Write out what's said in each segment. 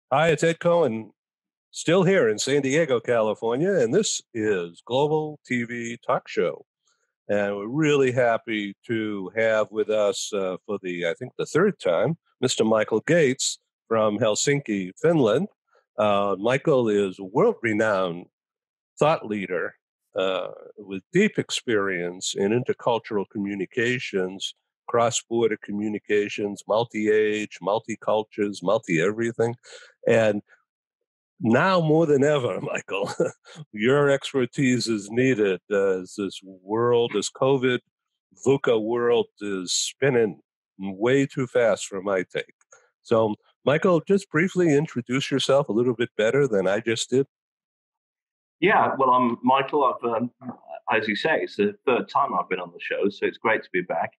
Hi, it's Ed Cohen, still here in San Diego, California, and this is Global TV Talk Show. And we're really happy to have with us for I think, the third time, Mr. Michael Gates from Helsinki, Finland. Michael is a world-renowned thought leader with deep experience in intercultural communications, cross-border communications, multi-age, multi-cultures, multi-everything. And now more than ever, Michael, your expertise is needed as this world, this COVID VUCA world is spinning way too fast for my take. So, Michael, just briefly introduce yourself a little bit better than I just did. Yeah, well, I'm Michael. As you say, it's the third time I've been on the show, so it's great to be back.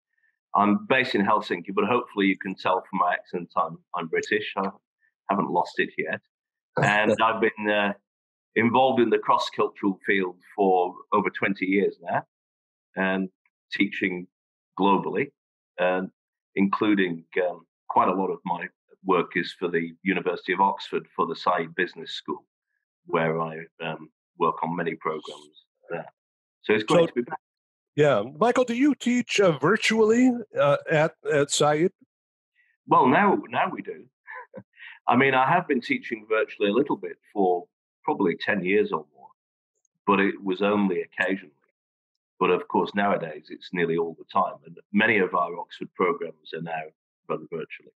I'm based in Helsinki, but hopefully you can tell from my accent I'm British. I haven't lost it yet. And I've been involved in the cross-cultural field for over 20 years now, and teaching globally, including quite a lot of my work is for the University of Oxford for the Saïd Business School, where I work on many programs there. So it's great to be back. Yeah. Michael, do you teach virtually at Saïd? Well, now we do. I mean, I have been teaching virtually a little bit for probably 10 years or more, but it was only occasionally. But of course, nowadays, it's nearly all the time. And many of our Oxford programs are now run virtually.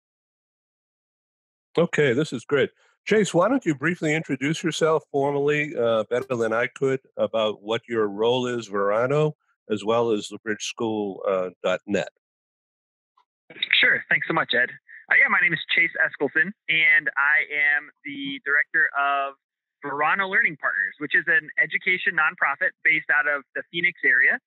Okay, this is great. Chase, why don't you briefly introduce yourself formally, better than I could, about what your role is, Verano, as well as thebridgeschool.net. Sure. Thanks so much, Ed. Yeah, my name is Chase Eskelson, and I am the director of Verano Learning Partners, which is an education nonprofit based out of the Phoenix area.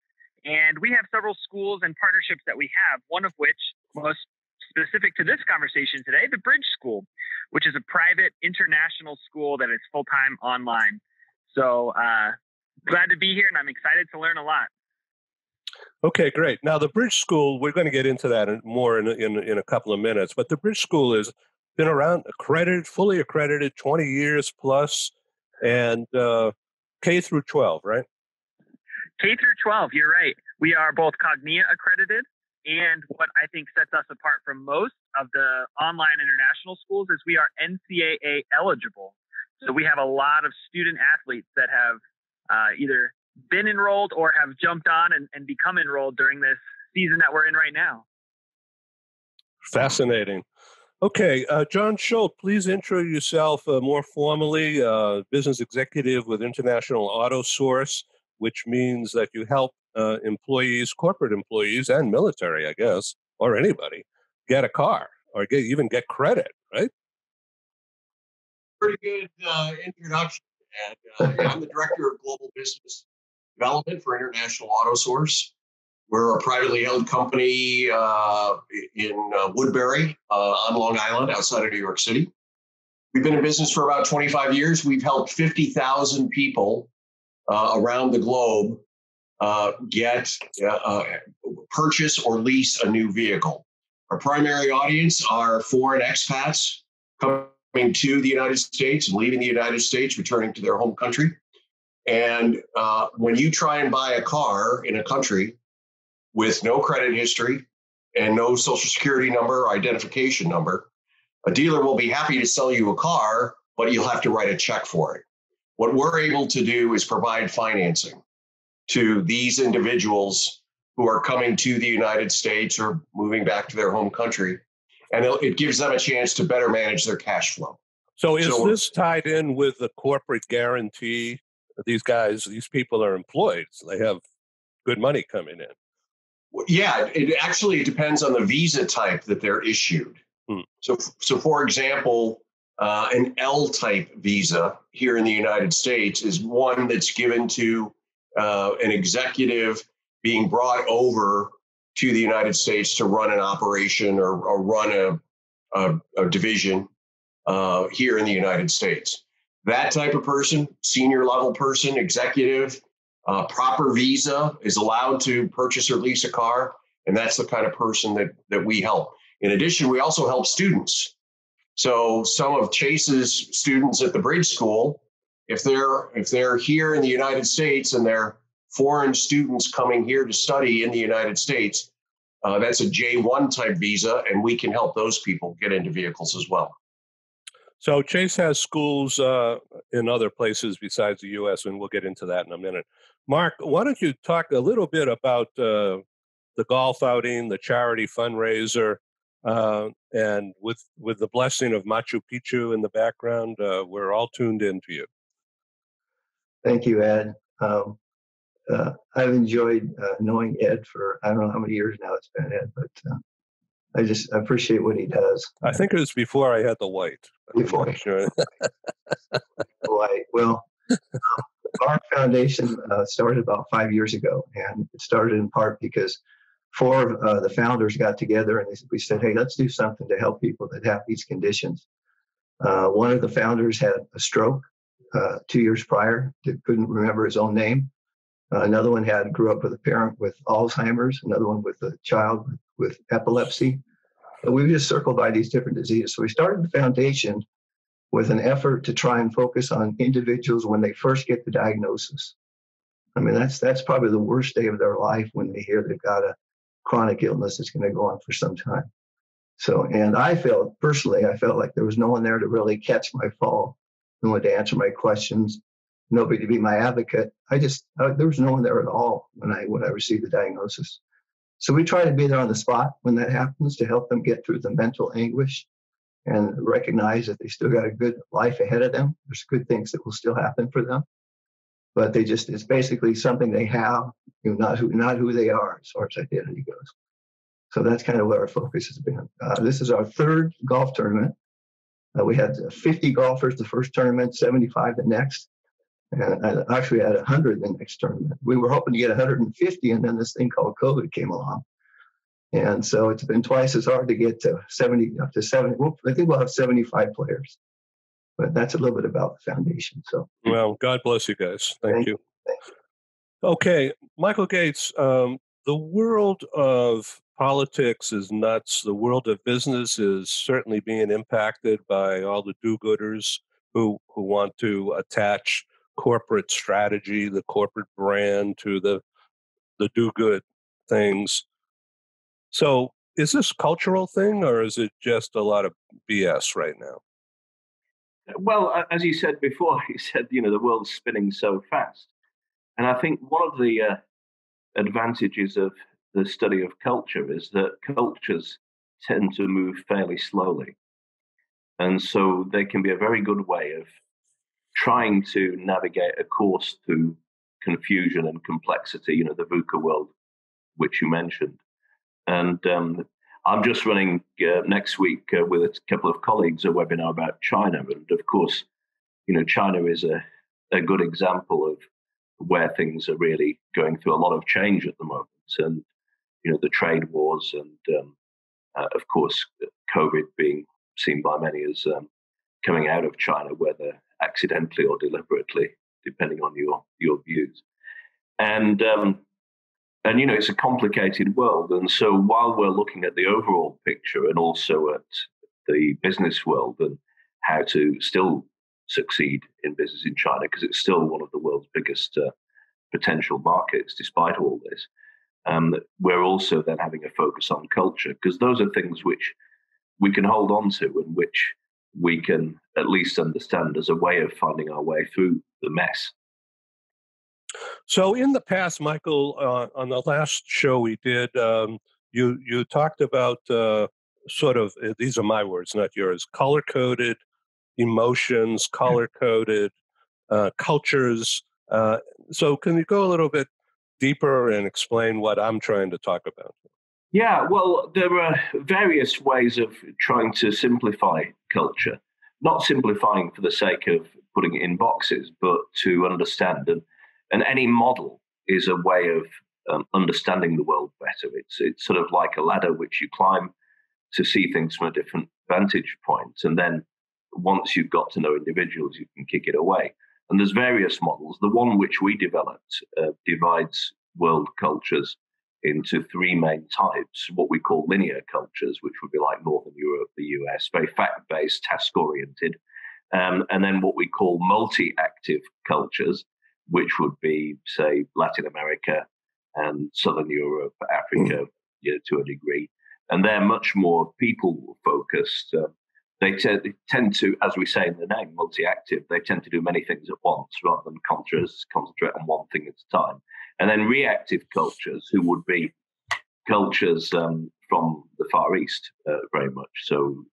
And we have several schools and partnerships that we have, one of which, most specific to this conversation today, the Bridge School, which is a private international school that is full-time online. So glad to be here, and I'm excited to learn a lot. Okay, great. Now, the Bridge School, we're going to get into that more in a couple of minutes, but the Bridge School has been around, fully accredited, 20 years plus, and K through 12, right? K through 12, you're right. We are both Cognia accredited, and what I think sets us apart from most of the online international schools is we are NCAA eligible. So we have a lot of student athletes that have either been enrolled or have jumped on and become enrolled during this season that we're in right now. Fascinating. Okay, John Schultz, please intro yourself more formally, business executive with International Auto Source, which means that you help employees, corporate employees, and military, I guess, or anybody, get a car or even get credit, right? Pretty good introduction. And I'm the director of global business development for International Auto Source. We're a privately held company in Woodbury on Long Island, outside of New York City. We've been in business for about 25 years. We've helped 50,000 people around the globe purchase or lease a new vehicle. Our primary audience are foreign expats coming to the United States and leaving the United States, returning to their home country. And when you try and buy a car in a country with no credit history and no social security number or identification number, a dealer will be happy to sell you a car, but you'll have to write a check for it. What we're able to do is provide financing to these individuals who are coming to the United States or moving back to their home country, and it gives them a chance to better manage their cash flow. So is this tied in with the corporate guarantee? These people are employed, so they have good money coming in. Yeah, it actually depends on the visa type that they're issued. So for example, an L-type visa here in the United States is one that's given to an executive being brought over to the United States to run an operation or run a division here in the United States. That type of person, senior level person, executive, proper visa is allowed to purchase or lease a car. And that's the kind of person that we help. In addition, we also help students So some of Chase's students at the Bridge School, if they're here in the United States and they're foreign students coming here to study in the United States, that's a J1 type visa, and we can help those people get into vehicles as well. So Chase has schools in other places besides the U.S., and we'll get into that in a minute. Mark, why don't you talk a little bit about the golf outing, the charity fundraiser, and with the blessing of Machu Picchu in the background, we're all tuned in to you. Thank you, Ed. I've enjoyed knowing Ed for, I don't know how many years now it's been, Ed, but I appreciate what he does. I think it was before I had the white. Before. Sure. White. Well, our foundation started about 5 years ago, and it started in part because four of the founders got together and we said, hey, let's do something to help people that have these conditions. One of the founders had a stroke 2 years prior, couldn't remember his own name. Another one grew up with a parent with Alzheimer's, another one with a child with epilepsy. But we just circled by these different diseases. So we started the foundation with an effort to try and focus on individuals when they first get the diagnosis. I mean, that's probably the worst day of their life when they hear they've got a chronic illness that's going to go on for some time. So, and I felt like there was no one there to really catch my fall, no one to answer my questions, nobody to be my advocate. There was no one there at all when I received the diagnosis. So we try to be there on the spot when that happens to help them get through the mental anguish and recognize that they still got a good life ahead of them. There's good things that will still happen for them, but it's basically something they have, not who they are as far as identity goes. So that's kind of where our focus has been. This is our third golf tournament. We had 50 golfers the first tournament, 75 the next, and actually had 100 the next tournament. We were hoping to get 150, and then this thing called COVID came along. And so it's been twice as hard to get to 70, up to 70. Well, I think we'll have 75 players. But that's a little bit about the foundation. So, well, God bless you guys. Thank you. Thank you. Okay, Michael Gates, the world of politics is nuts. The world of business is certainly being impacted by all the do-gooders who want to attach corporate strategy, the corporate brand to the do-good things. So is this a cultural thing, or is it just a lot of BS right now? Well, as you said before, you said, the world's spinning so fast. And I think one of the advantages of the study of culture is that cultures tend to move fairly slowly. And so they can be a very good way of trying to navigate a course through confusion and complexity, the VUCA world, which you mentioned. And I'm just running next week with a couple of colleagues a webinar about China. And of course, China is a good example of where things are really going through a lot of change at the moment. And, the trade wars and, of course, COVID being seen by many as coming out of China, whether accidentally or deliberately, depending on your views. And it's a complicated world. And so while we're looking at the overall picture and also at the business world and how to still succeed in business in China, because it's still one of the world's biggest potential markets, despite all this, we're also then having a focus on culture, because those are things which we can hold on to and which we can at least understand as a way of finding our way through the mess. So in the past, Michael, on the last show we did, you talked about sort of, these are my words, not yours, color-coded emotions, color-coded cultures. So can you go a little bit deeper and explain what I'm trying to talk about? Yeah, well, there are various ways of trying to simplify culture, not simplifying for the sake of putting it in boxes, but to understand. And any model is a way of understanding the world better. It's sort of like a ladder which you climb to see things from a different vantage point. And then once you've got to know individuals, you can kick it away. And there's various models. The one which we developed divides world cultures into three main types: what we call linear cultures, which would be like Northern Europe, the US, very fact-based, task-oriented, and then what we call multi-active cultures, which would be, say, Latin America and Southern Europe, Africa, to a degree. And they're much more people-focused. They tend to, as we say in the name, multi-active, they tend to do many things at once rather than concentrate on one thing at a time. And then reactive cultures, who would be cultures from the Far East, very much. So,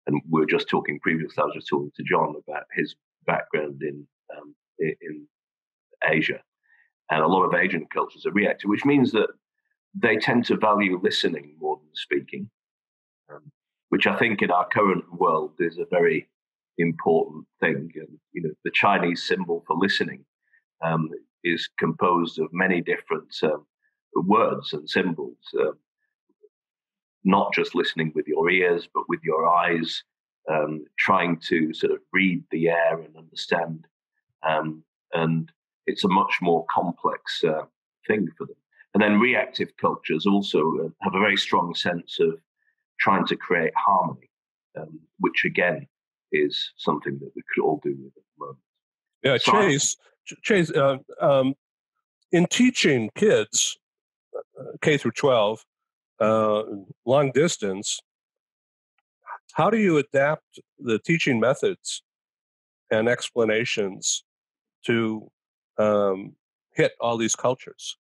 and we were just talking previously, I was just talking to John about his background in Asia. And a lot of Asian cultures are reactive, which means that they tend to value listening more than speaking, which I think in our current world is a very important thing. And, the Chinese symbol for listening is composed of many different words and symbols, not just listening with your ears, but with your eyes, trying to sort of read the air and understand. And it's a much more complex thing for them. And then reactive cultures also have a very strong sense of trying to create harmony, which again is something that we could all do with at the moment. Yeah, Chase, in teaching kids K through 12, long distance, how do you adapt the teaching methods and explanations to hit all these cultures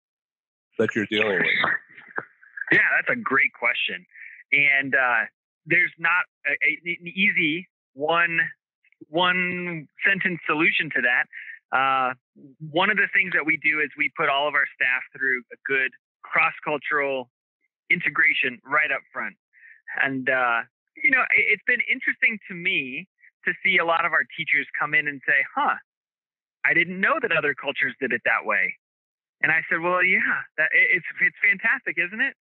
that you're dealing with? Yeah, that's a great question. And there's not an easy one sentence solution to that. One of the things that we do is we put all of our staff through a good cross-cultural integration right up front. And, it's been interesting to me to see a lot of our teachers come in and say, I didn't know that other cultures did it that way. And I said, well, yeah, it's fantastic, isn't it?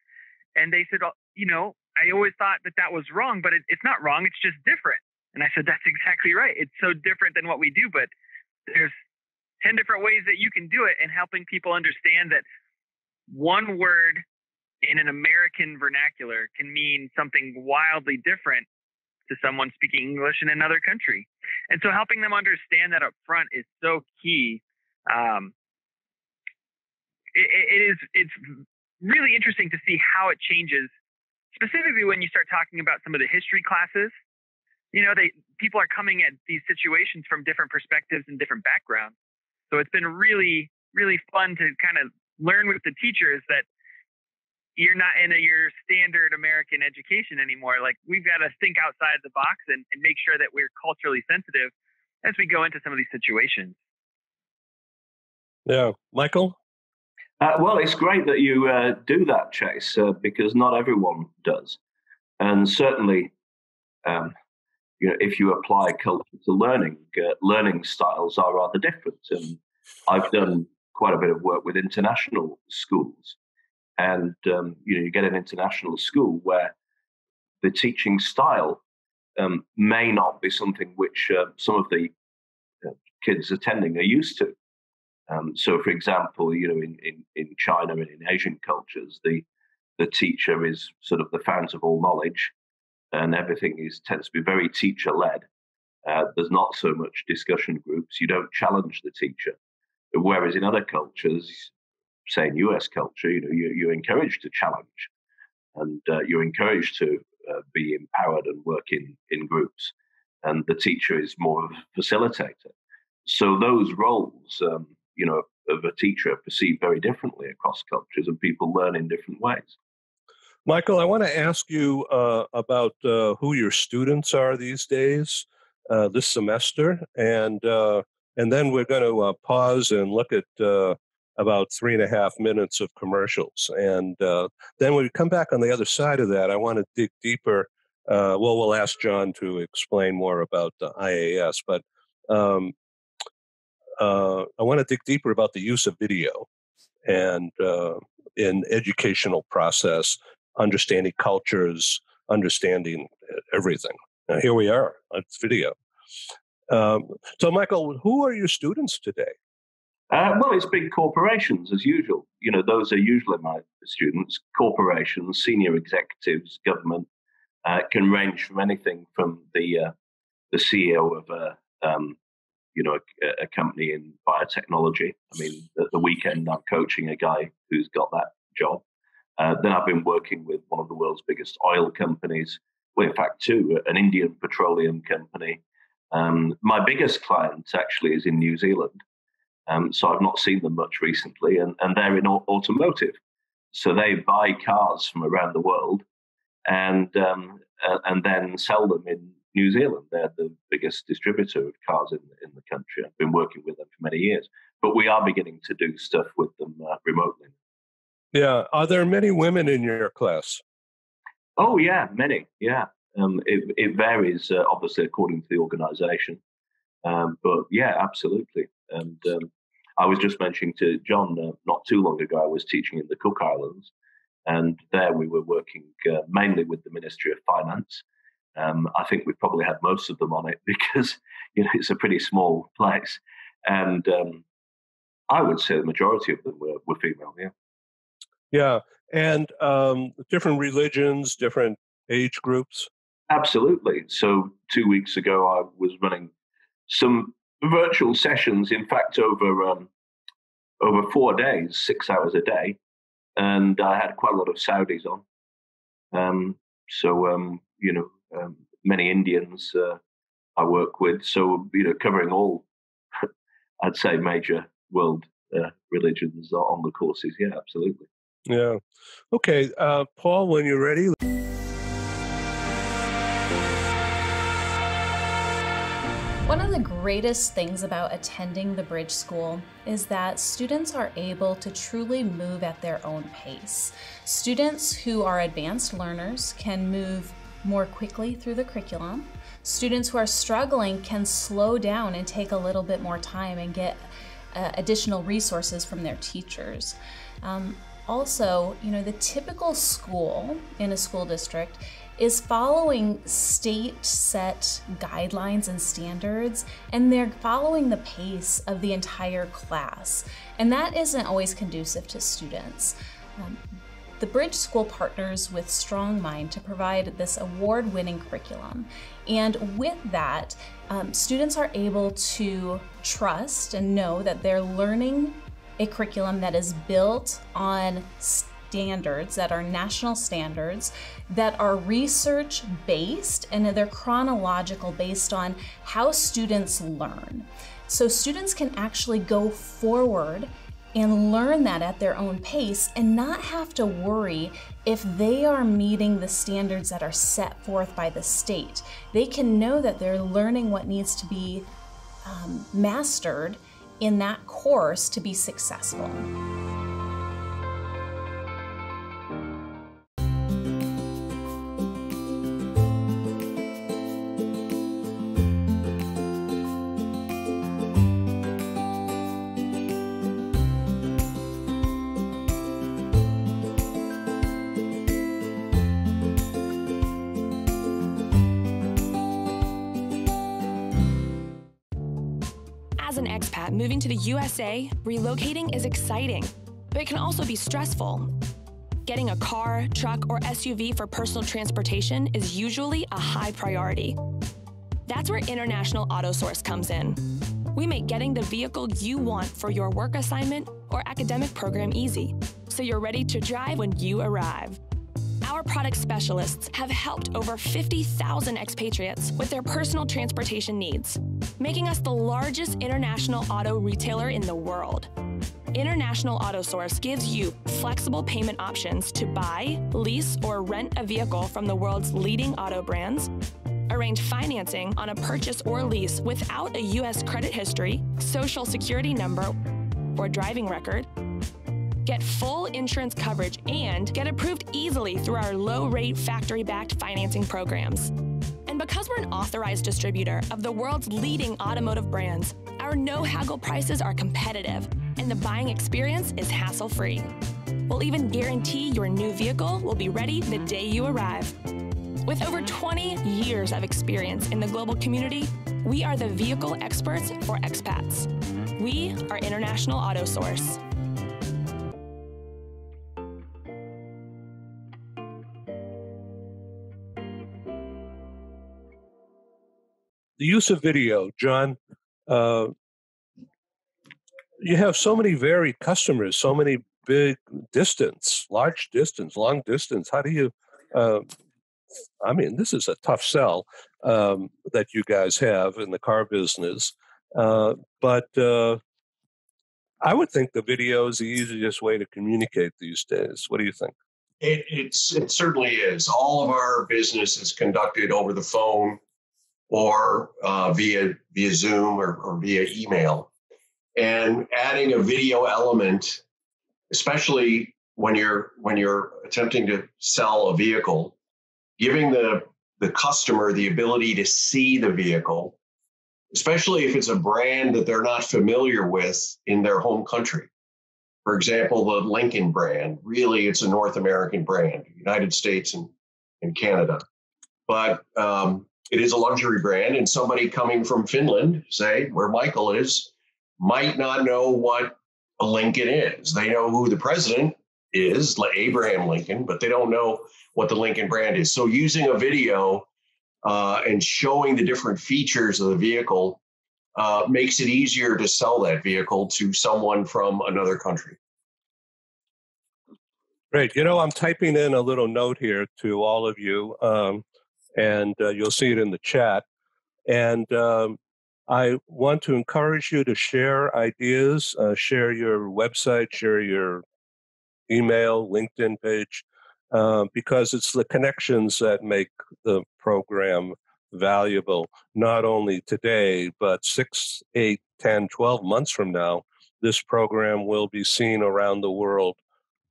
And they said, I always thought that was wrong, but it's not wrong. It's just different. And I said, that's exactly right. It's so different than what we do, but there's 10 different ways that you can do it, and helping people understand that one word in an American vernacular can mean something wildly different to someone speaking English in another country. And so helping them understand that up front is so key. It's really interesting to see how it changes, specifically when you start talking about some of the history classes. People are coming at these situations from different perspectives and different backgrounds. So it's been really, really fun to kind of learn with the teachers that you're not in your standard American education anymore. Like, we've got to think outside the box and make sure that we're culturally sensitive as we go into some of these situations. Yeah. Michael? Well, it's great that you do that, Chase, because not everyone does. And certainly, if you apply culture to learning, learning styles are rather different. And I've done quite a bit of work with international schools. And, you get an international school where the teaching style may not be something which some of the kids attending are used to. So, for example, in China and in Asian cultures, the teacher is sort of the fount of all knowledge, and everything tends to be very teacher-led. There's not so much discussion groups. You don't challenge the teacher. Whereas in other cultures, say in US culture, you're encouraged to challenge, and you're encouraged to be empowered and work in groups. And the teacher is more of a facilitator. So those roles, of a teacher are perceived very differently across cultures, and people learn in different ways. Michael, I want to ask you about who your students are these days, this semester, and then we're going to pause and look at about 3.5 minutes of commercials, and then when we come back on the other side of that, I want to dig deeper. We'll ask John to explain more about the IAS, but I want to dig deeper about the use of video and in educational process, understanding cultures, understanding everything. Now, here we are. It's video. So, Michael, who are your students today? Well, it's big corporations as usual. Those are usually my students. Corporations, senior executives, government. Can range from anything from the CEO of a company in biotechnology. I mean, the weekend I'm coaching a guy who's got that job. Then I've been working with one of the world's biggest oil companies. Well, in fact, two, an Indian petroleum company. My biggest client actually is in New Zealand. So I've not seen them much recently, and they're in automotive. So they buy cars from around the world and then sell them in New Zealand. They're the biggest distributor of cars in the country. I've been working with them for many years, but we are beginning to do stuff with them remotely. Yeah. Are there many women in your class? Oh, yeah, many. Yeah. It varies, obviously, according to the organization. But yeah, absolutely. And I was just mentioning to John not too long ago, I was teaching in the Cook Islands, and there we were working mainly with the Ministry of Finance. I think we probably had most of them on it because it's a pretty small place, and I would say the majority of them were female. Yeah. Yeah, and different religions, different age groups. Absolutely. So 2 weeks ago, I was running some virtual sessions. In fact, over 4 days, 6 hours a day, and I had quite a lot of Saudis on. Many Indians I work with. So covering all, I'd say, major world religions on the courses. Yeah, absolutely. Yeah. Okay, Paul, when you're ready. One of the greatest things about attending the Bridge School is that students are able to truly move at their own pace. Students who are advanced learners can move more quickly through the curriculum. Students who are struggling can slow down and take a little bit more time and get additional resources from their teachers. Also, the typical school in a school district is following state set guidelines and standards, and they're following the pace of the entire class. And that isn't always conducive to students. The Bridge School partners with Strong Mind to provide this award-winning curriculum. And with that, students are able to trust and know that they're learning a curriculum that is built on standards that are national standards, that are research-based, and they're chronological based on how students learn. So students can actually go forward and learn that at their own pace and not have to worry if they are meeting the standards that are set forth by the state. They can know that they're learning what needs to be mastered in that course to be successful. As an expat moving to the USA, relocating is exciting, but it can also be stressful. Getting a car, truck, or SUV for personal transportation is usually a high priority. That's where International Auto Source comes in. We make getting the vehicle you want for your work assignment or academic program easy, so you're ready to drive when you arrive. Our product specialists have helped over 50,000 expatriates with their personal transportation needs, making us the largest international auto retailer in the world. International Auto Source gives you flexible payment options to buy, lease, or rent a vehicle from the world's leading auto brands, arrange financing on a purchase or lease without a U.S. credit history, social security number, or driving record, get full insurance coverage, and get approved easily through our low-rate factory-backed financing programs. And because we're an authorized distributor of the world's leading automotive brands, our no-haggle prices are competitive, and the buying experience is hassle-free. We'll even guarantee your new vehicle will be ready the day you arrive. With over 20 years of experience in the global community, we are the vehicle experts for expats. We are International Auto Source. The use of video, John, you have so many varied customers, so many big distance, large distance, long distance. How do you, this is a tough sell that you guys have in the car business. But I would think the video is the easiest way to communicate these days. What do you think? It certainly is. All of our business is conducted over the phone or via Zoom or via email. And adding a video element, especially when you're attempting to sell a vehicle, giving the customer the ability to see the vehicle, especially if it's a brand that they're not familiar with in their home country. For example, the Lincoln brand, really it's a North American brand, United States and Canada. But it is a luxury brand, and somebody coming from Finland, say, where Michael is, might not know what a Lincoln is. They know who the president is, like Abraham Lincoln, but they don't know what the Lincoln brand is. So using a video and showing the different features of the vehicle makes it easier to sell that vehicle to someone from another country. Great. I'm typing in a little note here to all of you, and you'll see it in the chat. And I want to encourage you to share ideas, share your website, share your email, LinkedIn page, because it's the connections that make the program valuable, not only today, but 6, 8, 10, 12 months from now. This program will be seen around the world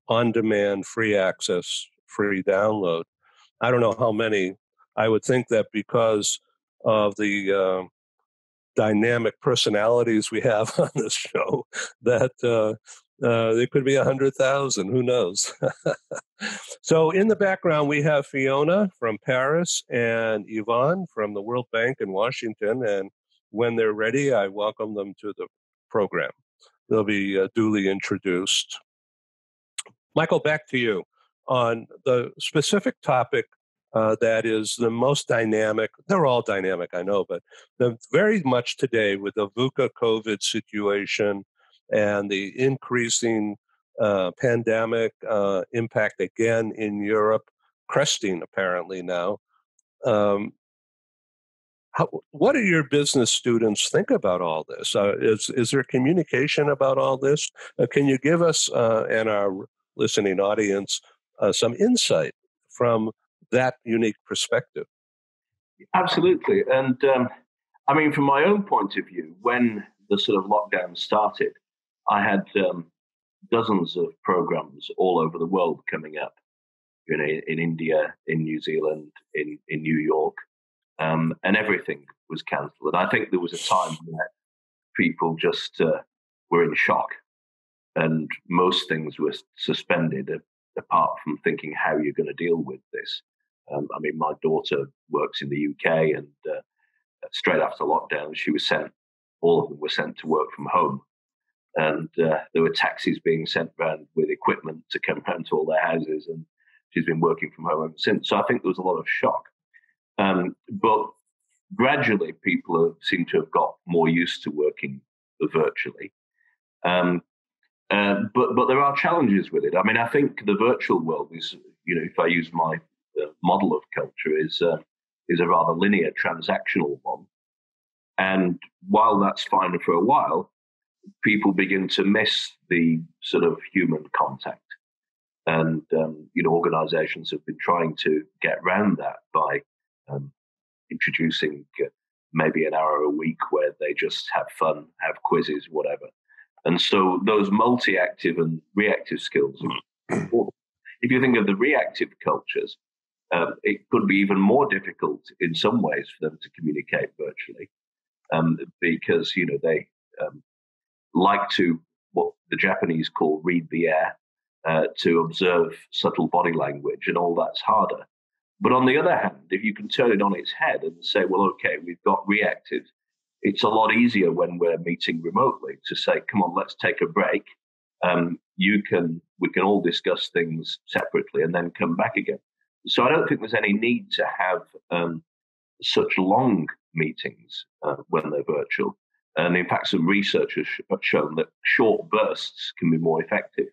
on demand, free access, free download. I don't know how many. I would think that because of the dynamic personalities we have on this show, that there could be 100,000. Who knows? So in the background, we have Fiona from Paris and Yvonne from the World Bank in Washington. And when they're ready, I welcome them to the program. They'll be duly introduced. Michael, back to you on the specific topic that is the most dynamic. They're all dynamic, I know, but very much today with the VUCA COVID situation and the increasing pandemic impact again in Europe, cresting apparently now. What do your business students think about all this? Is there communication about all this? Can you give us and our listening audience some insight from that unique perspective? Absolutely. And from my own point of view, when the sort of lockdown started, I had dozens of programs all over the world coming up, in India, in New Zealand, in New York, and everything was cancelled. And I think there was a time where people just were in shock, and most things were suspended, apart from thinking how you're going to deal with this. My daughter works in the UK, and straight after lockdown, all of them were sent to work from home. And there were taxis being sent around with equipment to come around to all their houses, and she's been working from home ever since. So I think there was a lot of shock. But gradually, people seem to have got more used to working virtually. But there are challenges with it. I think the virtual world is, if I use my model of culture, is a rather linear transactional one. And while that's fine for a while, people begin to miss the sort of human contact. And, organizations have been trying to get around that by introducing maybe an hour a week where they just have fun, have quizzes, whatever. And so those multi-active and reactive skills are important. If you think of the reactive cultures, it could be even more difficult in some ways for them to communicate virtually, because, they like to, what the Japanese call read the air, to observe subtle body language, and all that's harder. But on the other hand, if you can turn it on its head and say, well, okay, we've got reactive it's a lot easier when we're meeting remotely to say, come on, let's take a break. We can all discuss things separately and then come back again. So I don't think there's any need to have such long meetings when they're virtual. And in fact, some research has shown that short bursts can be more effective.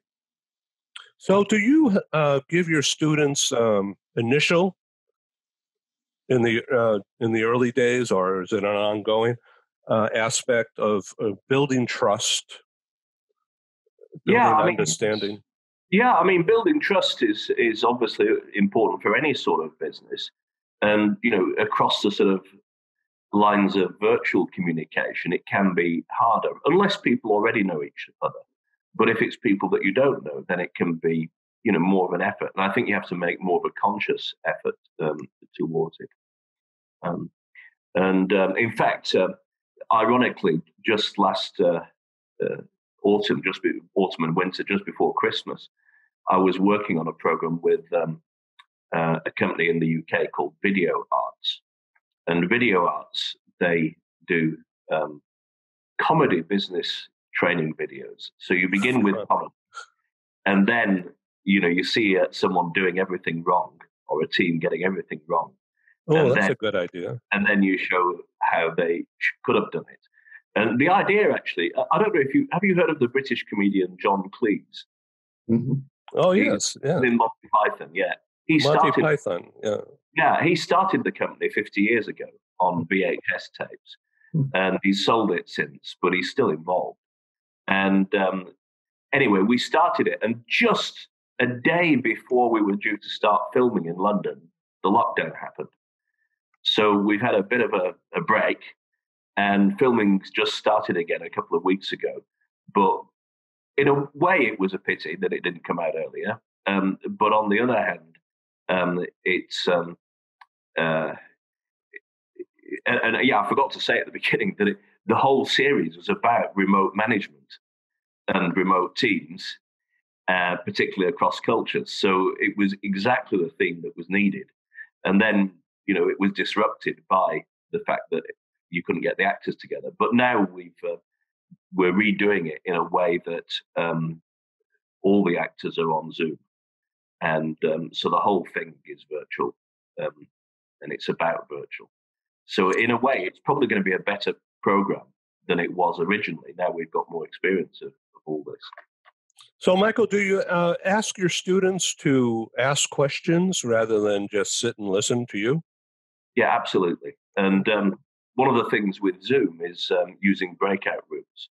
So do you give your students initial in the early days, or is it an ongoing aspect of building trust, building understanding? Building trust is obviously important for any sort of business. And, across the sort of lines of virtual communication, it can be harder unless people already know each other. But if it's people that you don't know, then it can be, more of an effort. And I think you have to make more of a conscious effort towards it. In fact, ironically, just last autumn and winter, just before Christmas, I was working on a program with a company in the UK called Video Arts. And Video Arts, they do comedy business training videos. So you begin with comedy, and then you see someone doing everything wrong, or a team getting everything wrong. Oh, that's a good idea. And then you show how they could have done it. And the idea, actually, I don't know if have you heard of the British comedian John Cleese? Mm-hmm. Oh, yes, yeah. In Monty Python, yeah. Yeah, he started the company 50 years ago on VHS tapes, and he's sold it since, but he's still involved. And anyway, we started it, and just a day before we were due to start filming in London, the lockdown happened. So we've had a bit of a break, and filming just started again a couple of weeks ago. But in a way, it was a pity that it didn't come out earlier. But on the other hand, I forgot to say at the beginning that the whole series was about remote management and remote teams, particularly across cultures. So it was exactly the theme that was needed. And then, it was disrupted by the fact that you couldn't get the actors together. But now we're redoing it in a way that all the actors are on Zoom. And so the whole thing is virtual, and it's about virtual. So in a way, it's probably going to be a better program than it was originally. Now we've got more experience of all this. So, Michael, do you ask your students to ask questions rather than just sit and listen to you? Yeah, absolutely. And one of the things with Zoom is using breakout rooms,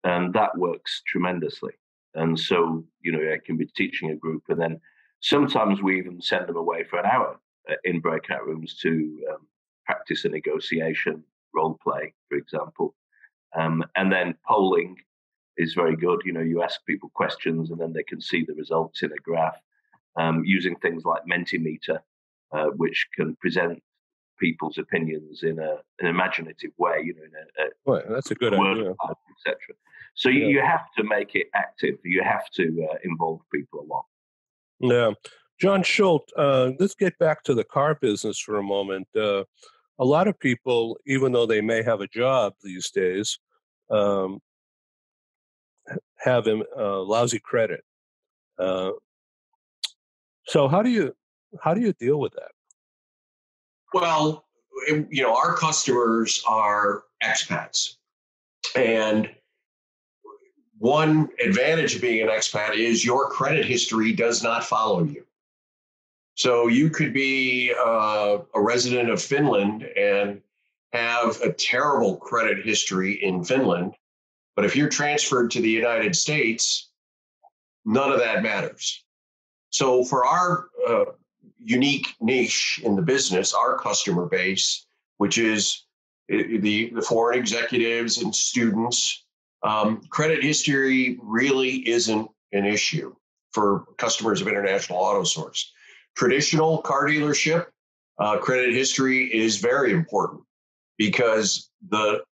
and that works tremendously. And so, I can be teaching a group, and then sometimes we even send them away for an hour in breakout rooms to practice a negotiation, role play, for example. And then polling is very good. You ask people questions, and then they can see the results in a graph, using things like Mentimeter, which can present people's opinions in an imaginative way, that's a good idea, etc. So you have to make it active. You have to involve people a lot. Yeah. John Schultz, let's get back to the car business for a moment. A lot of people, even though they may have a job these days, have lousy credit. So how do you deal with that? Well, our customers are expats, and one advantage of being an expat is your credit history does not follow you. So you could be a resident of Finland and have a terrible credit history in Finland, but if you're transferred to the United States, none of that matters. So for our unique niche in the business, our customer base, which is the foreign executives and students, credit history really isn't an issue for customers of International Auto Source. Traditional car dealership, credit history is very important because the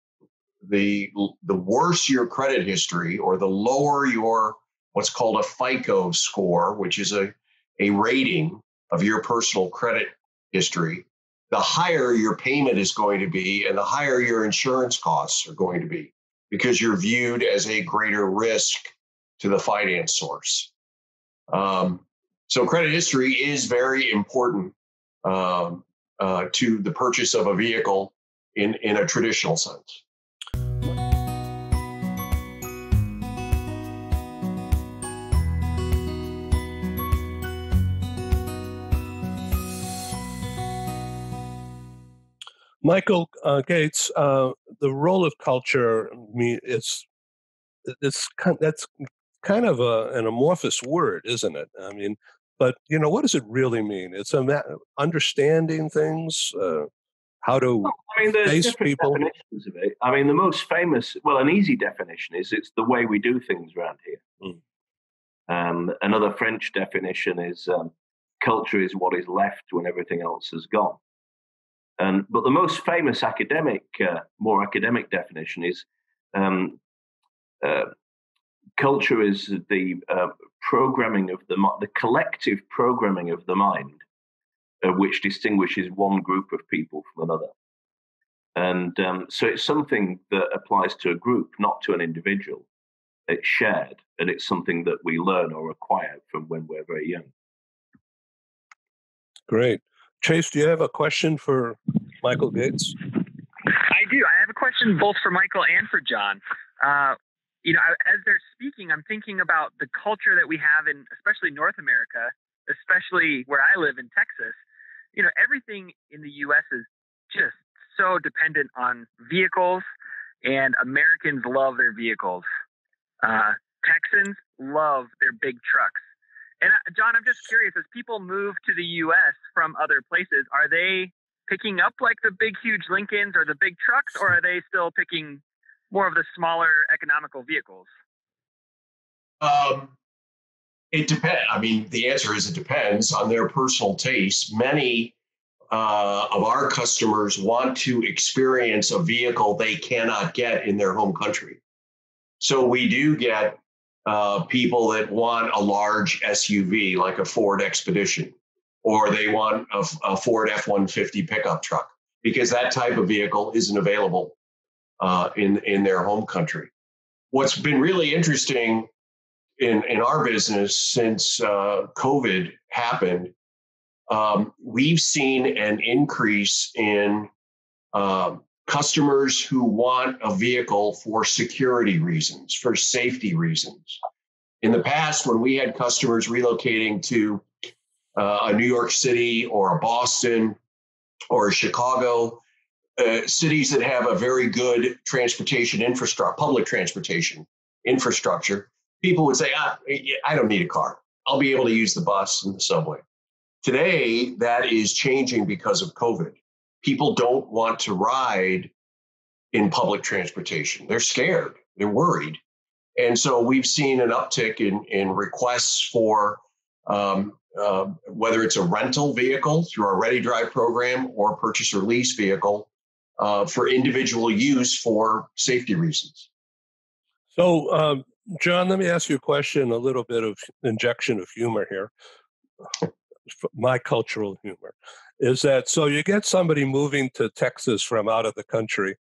worse your credit history, or the lower your what's called a FICO score, which is a rating of your personal credit history, the higher your payment is going to be and the higher your insurance costs are going to be, because you're viewed as a greater risk to the finance source. So credit history is very important to the purchase of a vehicle in a traditional sense. Michael Gates, the role of culture, that's kind of an amorphous word, isn't it? I mean, but what does it really mean? It's understanding things, how to there's face different people. definitions of it. The most famous, an easy definition is it's the way we do things around here. Another French definition is culture is what is left when everything else has gone. But the most famous more academic definition is culture is the programming of the collective programming of the mind, which distinguishes one group of people from another. And so it's something that applies to a group, not to an individual. It's shared, and it's something that we learn or acquire from when we're very young. Great. Chase, do you have a question for Michael Gates? I do. I have a question both for Michael and for John. As they're speaking, I'm thinking about the culture that we have in, especially North America, especially where I live in Texas. Everything in the U.S. is just so dependent on vehicles, and Americans love their vehicles. Texans love their big trucks. And John, I'm just curious, as people move to the U.S. from other places, are they picking up like the big, huge Lincolns or the big trucks, or are they still picking more of the smaller economical vehicles? It depends. The answer is it depends on their personal taste. Many of our customers want to experience a vehicle they cannot get in their home country. So we do get people that want a large SUV like a Ford Expedition, or they want a Ford F-150 pickup truck, because that type of vehicle isn't available in their home country. What's been really interesting in our business since COVID happened, we've seen an increase in customers who want a vehicle for security reasons, for safety reasons. In the past, when we had customers relocating to a New York City or a Boston or a Chicago, cities that have a very good transportation infrastructure, public transportation infrastructure, people would say, I don't need a car. I'll be able to use the bus and the subway. Today, that is changing because of COVID. People don't want to ride in public transportation. They're scared. They're worried. And so we've seen an uptick in requests for whether it's a rental vehicle through our Ready Drive program or purchase or lease vehicle for individual use for safety reasons. So, John, let me ask you a question, a little bit of injection of humor here. My cultural humor is that, so you get somebody moving to Texas from out of the country,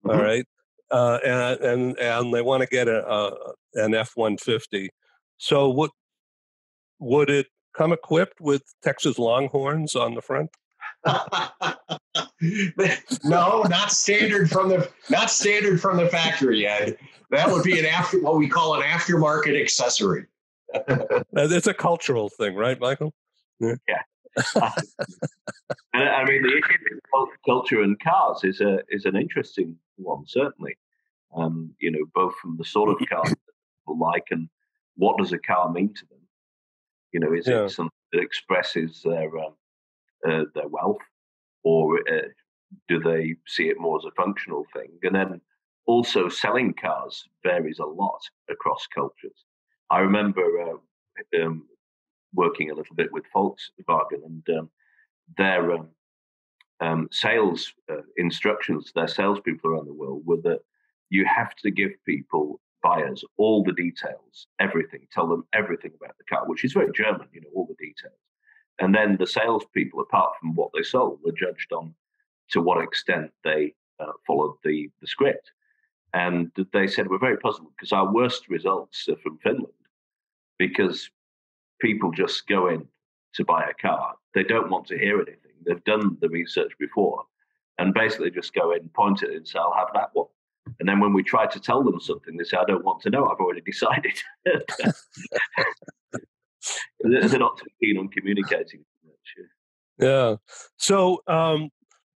all right, and they want to get an F-150. So would it come equipped with Texas Longhorns on the front? No, not standard from the factory, Ed. That would be what we call an aftermarket accessory. It's a cultural thing, right, Michael? Yeah. And the issue of culture and cars is an interesting one, certainly. Both from the sort of car that people like and what does a car mean to them. Is it something that expresses their wealth, or do they see it more as a functional thing? And then also selling cars varies a lot across cultures. I remember working a little bit with Volkswagen, and their sales instructions, their salespeople around the world, were that you have to give buyers all the details, everything, tell them everything about the car, which is very German, all the details. And then the salespeople, apart from what they sold, were judged on to what extent they followed the script. And they said we're very puzzled because our worst results are from Finland, because people just go in to buy a car. They don't want to hear anything. They've done the research before and basically just go in, point at it and say, I'll have that one. And then when we try to tell them something, they say, I don't want to know. I've already decided. They're not too keen on communicating much. Yeah. So,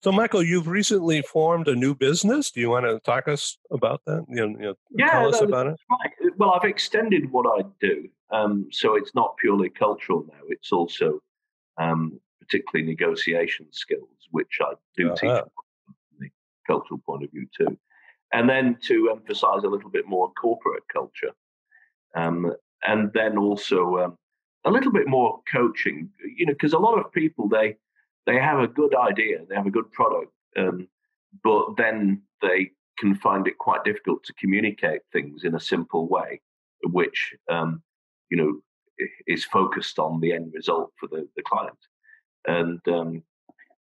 so Michael, you've recently formed a new business. Do you want to talk us about that? Tell us about it. Right. Well, I've extended what I do, so it's not purely cultural now. It's also particularly negotiation skills, which I do teach from the cultural point of view too, and then to emphasize a little bit more corporate culture, and then also a little bit more coaching. Because a lot of people they have a good idea, they have a good product, but then they can find it quite difficult to communicate things in a simple way, which is focused on the end result for the client. And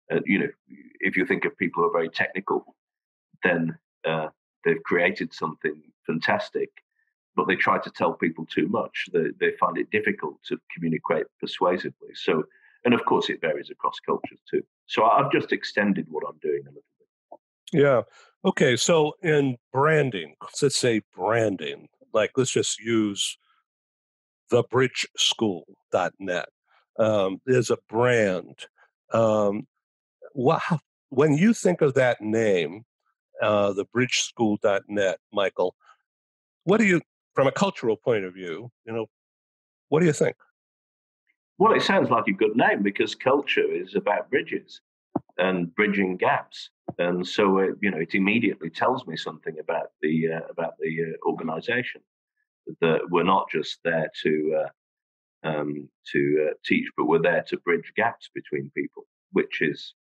if you think of people who are very technical, then they've created something fantastic, but they try to tell people too much. They find it difficult to communicate persuasively. So, and of course, it varies across cultures too. So I've just extended what I'm doing a little bit. Yeah. Okay. So in branding, let's say branding, like let's just use thebridgeschool.net. There's a brand. When you think of that name, thebridgeschool.net, Michael, what do you, from a cultural point of view, what do you think? Well, it sounds like a good name because culture is about bridges and bridging gaps, and so it immediately tells me something about the organization, that we're not just there to teach, but we're there to bridge gaps between people, which is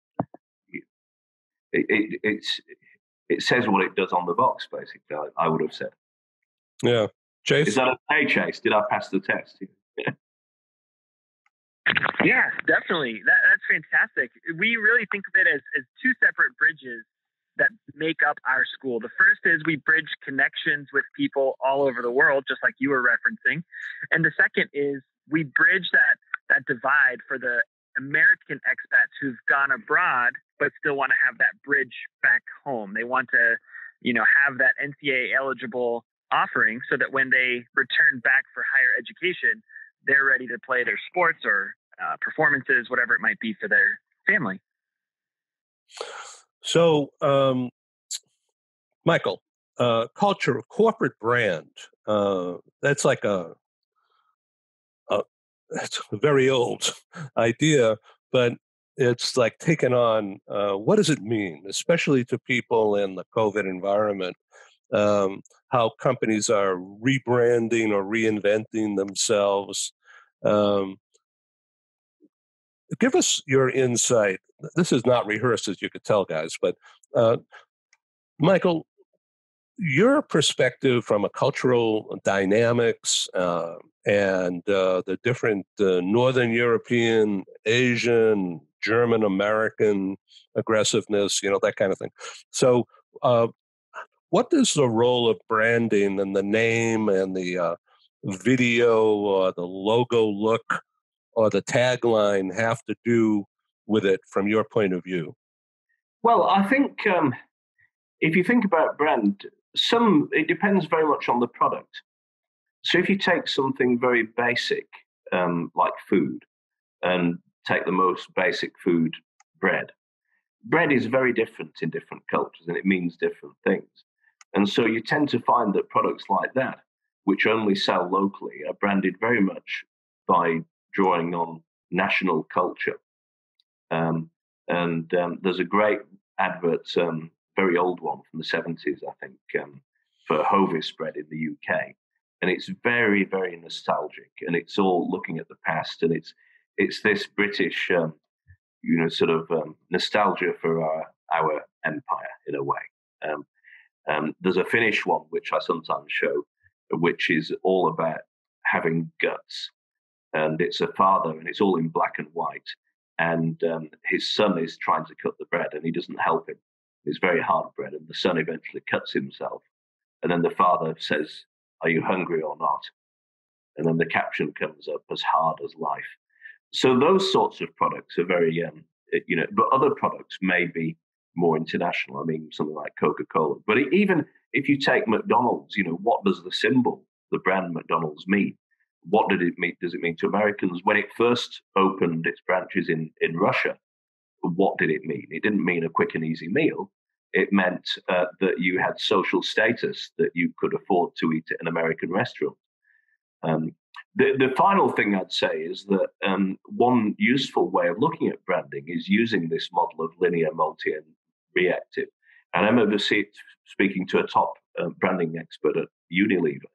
it says what it does on the box, basically. I would have said. Yeah, Chase. Is that okay, Chase? Did I pass the test? Yeah, definitely. That's fantastic. We really think of it as two separate bridges that make up our school. The first is we bridge connections with people all over the world, just like you were referencing. And the second is we bridge that divide for the American expats who've gone abroad but still want to have that bridge back home. They want to, have that NCAA eligible offering so that when they return back for higher education, they're ready to play their sports or performances, whatever it might be for their family. So, Michael, culture, corporate brand, that's like it's a very old idea, but it's like taken on, what does it mean, especially to people in the COVID environment? How companies are rebranding or reinventing themselves. Give us your insight. This is not rehearsed, as you could tell, guys, but Michael, your perspective from a cultural dynamics and the different Northern European, Asian, German, American aggressiveness, that kind of thing. So what does the role of branding and the name and the video or the logo look or the tagline have to do with it from your point of view? Well, I think if you think about brand, it depends very much on the product. So if you take something very basic, like food, and take the most basic food, bread is very different in different cultures and it means different things. And so you tend to find that products like that, which only sell locally, are branded very much by drawing on national culture. There's a great advert, very old one from the 70s, I think, for Hovis bread in the UK. And it's very, very nostalgic, and it's all looking at the past, and it's this British, sort of nostalgia for our empire in a way. There's a Finnish one which I sometimes show, which is all about having guts, and it's a father, and it's all in black and white, and his son is trying to cut the bread, and he doesn't help him. It's very hard bread, and the son eventually cuts himself. And then the father says, "Are you hungry or not?" And then the caption comes up, "As hard as life." So those sorts of products are very, but other products may be more international. I mean, something like Coca-Cola. But even if you take McDonald's, what does the symbol, the brand McDonald's mean? What did it mean? Does it mean to Americans? When it first opened its branches in Russia, what did it mean? It didn't mean a quick and easy meal. It meant that you had social status, that you could afford to eat at an American restaurant. The final thing I'd say is that one useful way of looking at branding is using this model of linear, multi, and reactive. And I remember speaking to a top branding expert at Unilever,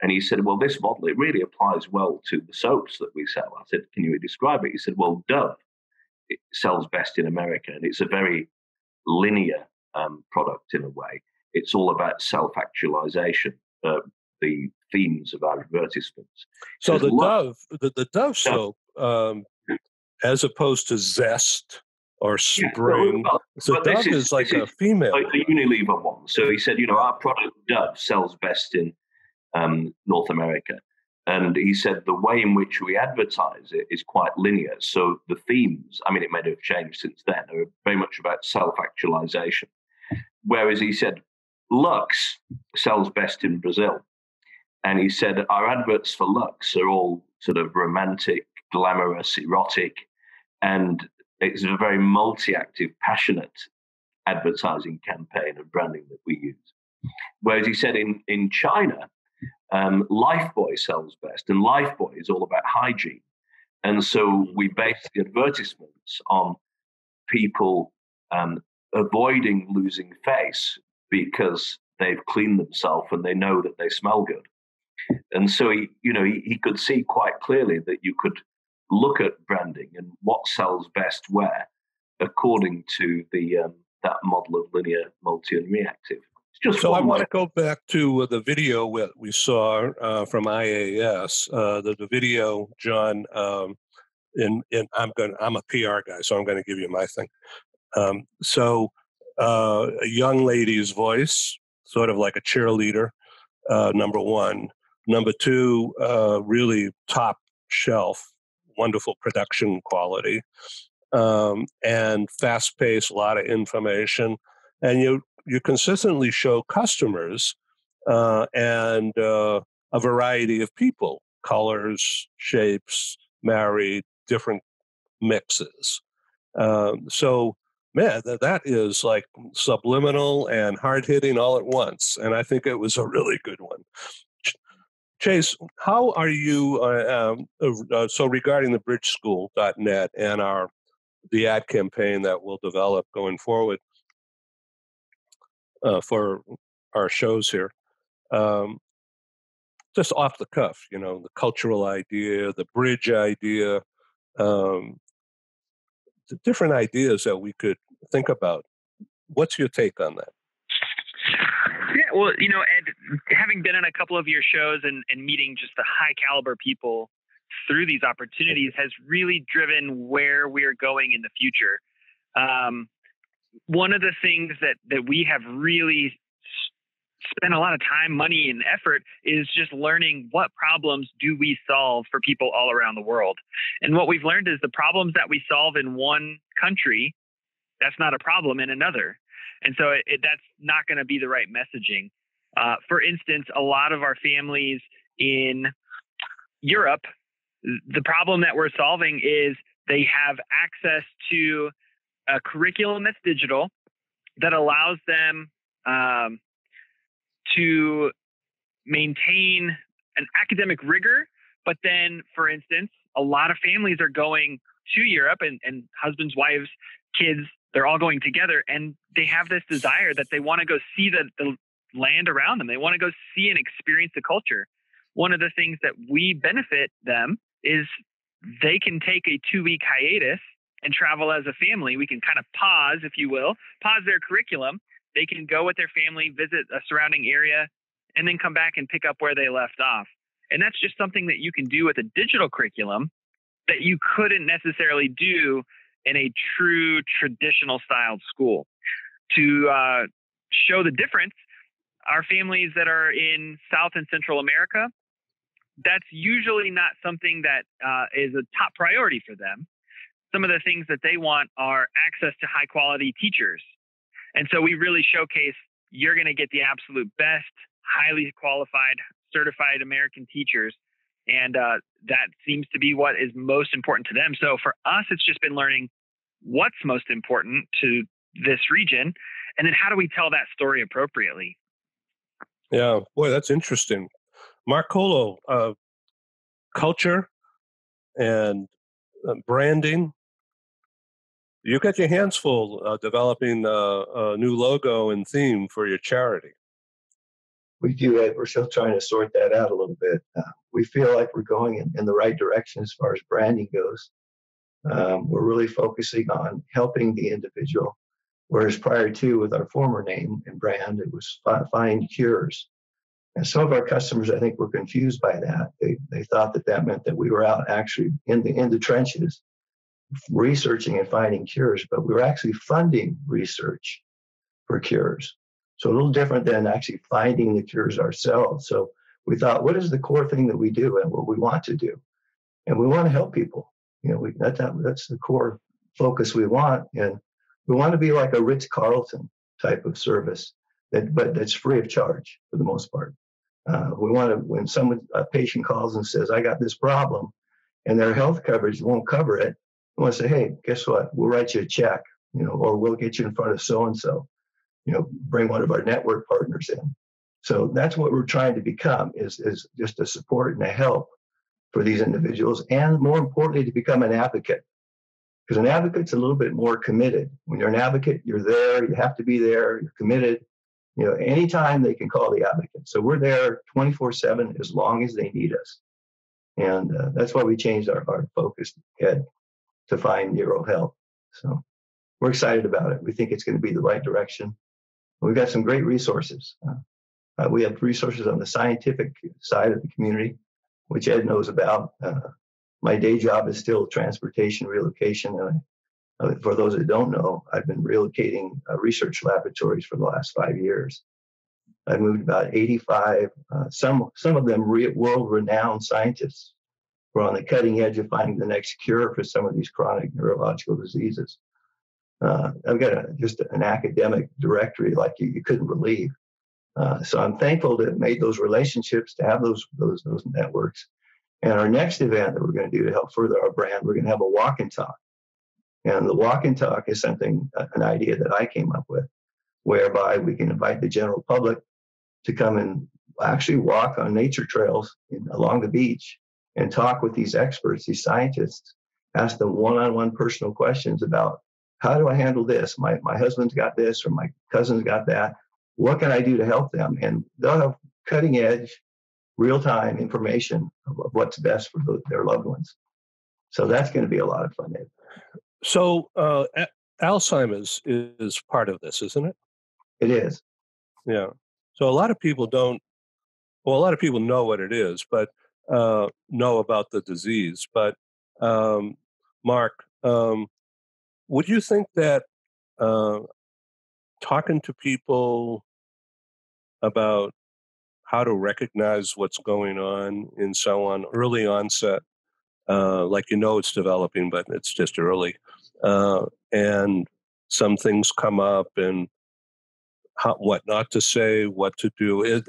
and he said, well, this model, it really applies well to the soaps that we sell. I said, can you describe it? He said, well, Dove, it sells best in America, and it's a very linear product in a way. It's all about self-actualization, the themes of our advertisements. So the Dove soap, as opposed to Zest or Spring, so Dove is like a female. Like the Unilever one. So he said, our product Dove sells best in North America. And he said the way in which we advertise it is quite linear. So the themes, I mean, it may have changed since then, are very much about self-actualization. Whereas he said Lux sells best in Brazil. And he said our adverts for Lux are all sort of romantic, glamorous, erotic, and it's a very multi-active, passionate advertising campaign and branding that we use. Whereas he said in China, Lifebuoy sells best, and Lifebuoy is all about hygiene. And so we base the advertisements on people avoiding losing face because they've cleaned themselves and they know that they smell good. And so he could see quite clearly that you could look at branding and what sells best where, according to that model of linear, multi, and reactive. So I want to go back to the video we saw from IAS. The video, John. I'm a PR guy, so I'm going to give you my thing. A young lady's voice, sort of like a cheerleader. Number one. Number two, really top shelf, wonderful production quality, and fast paced, a lot of information. And you consistently show customers and a variety of people, colors, shapes, married, different mixes. So, man, that is like subliminal and hard hitting all at once. And I think it was a really good one. Chase, how are you, so regarding the bridgeschool.net and the ad campaign that we'll develop going forward for our shows here, just off the cuff, the cultural idea, the bridge idea, the different ideas that we could think about. What's your take on that? Yeah, well, Ed, having been on a couple of your shows and meeting just the high caliber people through these opportunities has really driven where we're going in the future. One of the things that we have really spent a lot of time, money, and effort is just learning what problems do we solve for people all around the world. And what we've learned is the problems that we solve in one country, that's not a problem in another. And so that's not going to be the right messaging. For instance, a lot of our families in Europe, the problem that we're solving is they have access to a curriculum that's digital that allows them to maintain an academic rigor. But then, for instance, a lot of families are going to Europe and husbands, wives, kids, they're all going together, and they have this desire that they want to go see the land around them. They want to go see and experience the culture. One of the things that we benefit them is they can take a 2-week hiatus and travel as a family. We can kind of pause, if you will, pause their curriculum. They can go with their family, visit a surrounding area, and then come back and pick up where they left off. And that's just something that you can do with a digital curriculum that you couldn't necessarily do in a true traditional styled school. To show the difference, our families that are in South and Central America, that's usually not something that is a top priority for them. Some of the things that they want are access to high quality teachers. And so we really showcase you're going to get the absolute best, highly qualified, certified American teachers. And that seems to be what is most important to them. So for us, it's just been learning what's most important to this region, and then how do we tell that story appropriately? Yeah, boy, that's interesting. Mark Colo, culture and branding. You got your hands full developing a new logo and theme for your charity. We do, Ed. We're still trying to sort that out a little bit. We feel like we're going in the right direction as far as branding goes. We're really focusing on helping the individual, whereas prior to, with our former name and brand, it was find cures. And some of our customers, I think, were confused by that. They thought that meant that we were out actually in the trenches researching and finding cures, but we were actually funding research for cures. So a little different than actually finding the cures ourselves. So we thought, what is the core thing that we do and what we want to do? And we want to help people. That's the core focus we want. And we want to be like a Ritz-Carlton type of service, but that's free of charge for the most part. We want to, when a patient calls and says, I got this problem, and their health coverage won't cover it, we want to say, hey, guess what? We'll write you a check, or we'll get you in front of so-and-so, bring one of our network partners in. So that's what we're trying to become, is just a support and a help for these individuals, and more importantly, to become an advocate. Because an advocate's a little bit more committed. When you're an advocate, you're there, you have to be there, you're committed. Anytime they can call the advocate. So we're there 24/7 as long as they need us. And that's why we changed our focus, Ed, to find neuro health. So we're excited about it. We think it's going to be the right direction. We've got some great resources. We have resources on the scientific side of the community, which Ed knows about. My day job is still transportation relocation. For those that don't know, I've been relocating research laboratories for the last 5 years. I've moved about 85, some of them world-renowned scientists who are on the cutting edge of finding the next cure for some of these chronic neurological diseases. I've got just an academic directory like you couldn't believe. So I'm thankful to have made those relationships, to have those networks. And our next event that we're going to do to help further our brand, we're going to have a walk and talk. And the walk and talk is an idea that I came up with, whereby we can invite the general public to come and actually walk on nature trails along the beach and talk with these experts, these scientists, ask them one-on-one personal questions about, how do I handle this? My husband's got this, or my cousin's got that. What can I do to help them? And they'll have cutting edge, real-time information of what's best for their loved ones. So that's going to be a lot of fun. So Alzheimer's is part of this, isn't it? It is. Yeah. So a lot of people a lot of people know what it is, but know about the disease. But Mark, would you think that talking to people about how to recognize what's going on and so on, early onset, like it's developing, but it's just early, and some things come up and what not to say, what to do.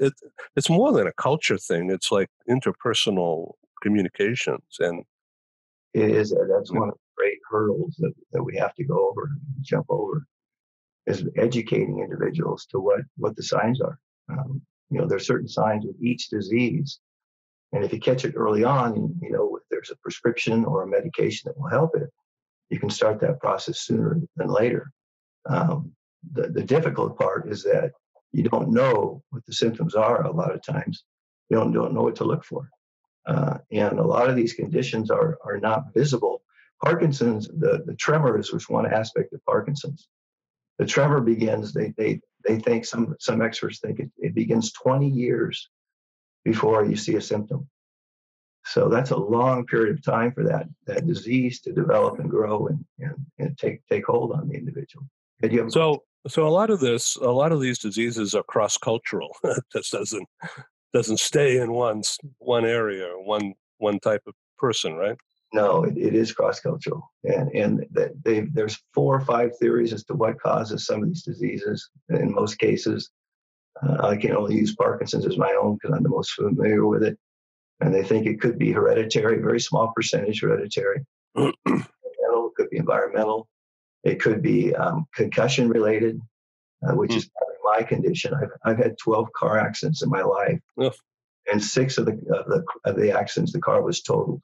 It's more than a culture thing. It's like interpersonal communications. And it is. That's one of the great hurdles that we have to go over, jump over, is educating individuals to what the signs are. There's certain signs with each disease. And if you catch it early on, if there's a prescription or a medication that will help it, you can start that process sooner than later. The difficult part is that you don't know what the symptoms are a lot of times. You don't know what to look for. And a lot of these conditions are not visible. Parkinson's, the tremors was one aspect of Parkinson's. The tremor begins, they think, some experts think it begins 20 years before you see a symptom. So that's a long period of time for that disease to develop and grow and take hold on the individual. So a lot of these diseases are cross-cultural. It just doesn't stay in one area or one type of person, right? No, it is cross-cultural, and there's 4 or 5 theories as to what causes some of these diseases. In most cases, I can only use Parkinson's as my own because I'm the most familiar with it. And they think it could be hereditary, very small percentage hereditary. It could be environmental. It could be concussion related, which is probably my condition. I've had 12 car accidents in my life, and 6 of the accidents, the car was totaled.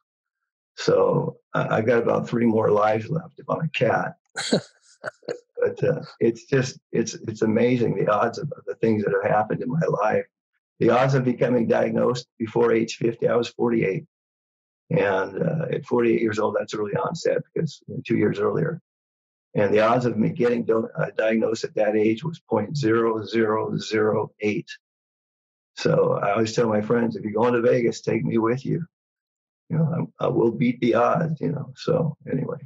So I've got about 3 more lives left if I'm a cat. But it's amazing the odds of the things that have happened in my life. The odds of becoming diagnosed before age 50, I was 48. And at 48 years old, that's early onset because 2 years earlier. And the odds of me getting diagnosed at that age was 0.0008. So I always tell my friends, if you're going to Vegas, take me with you. I will beat the odds, So anyway.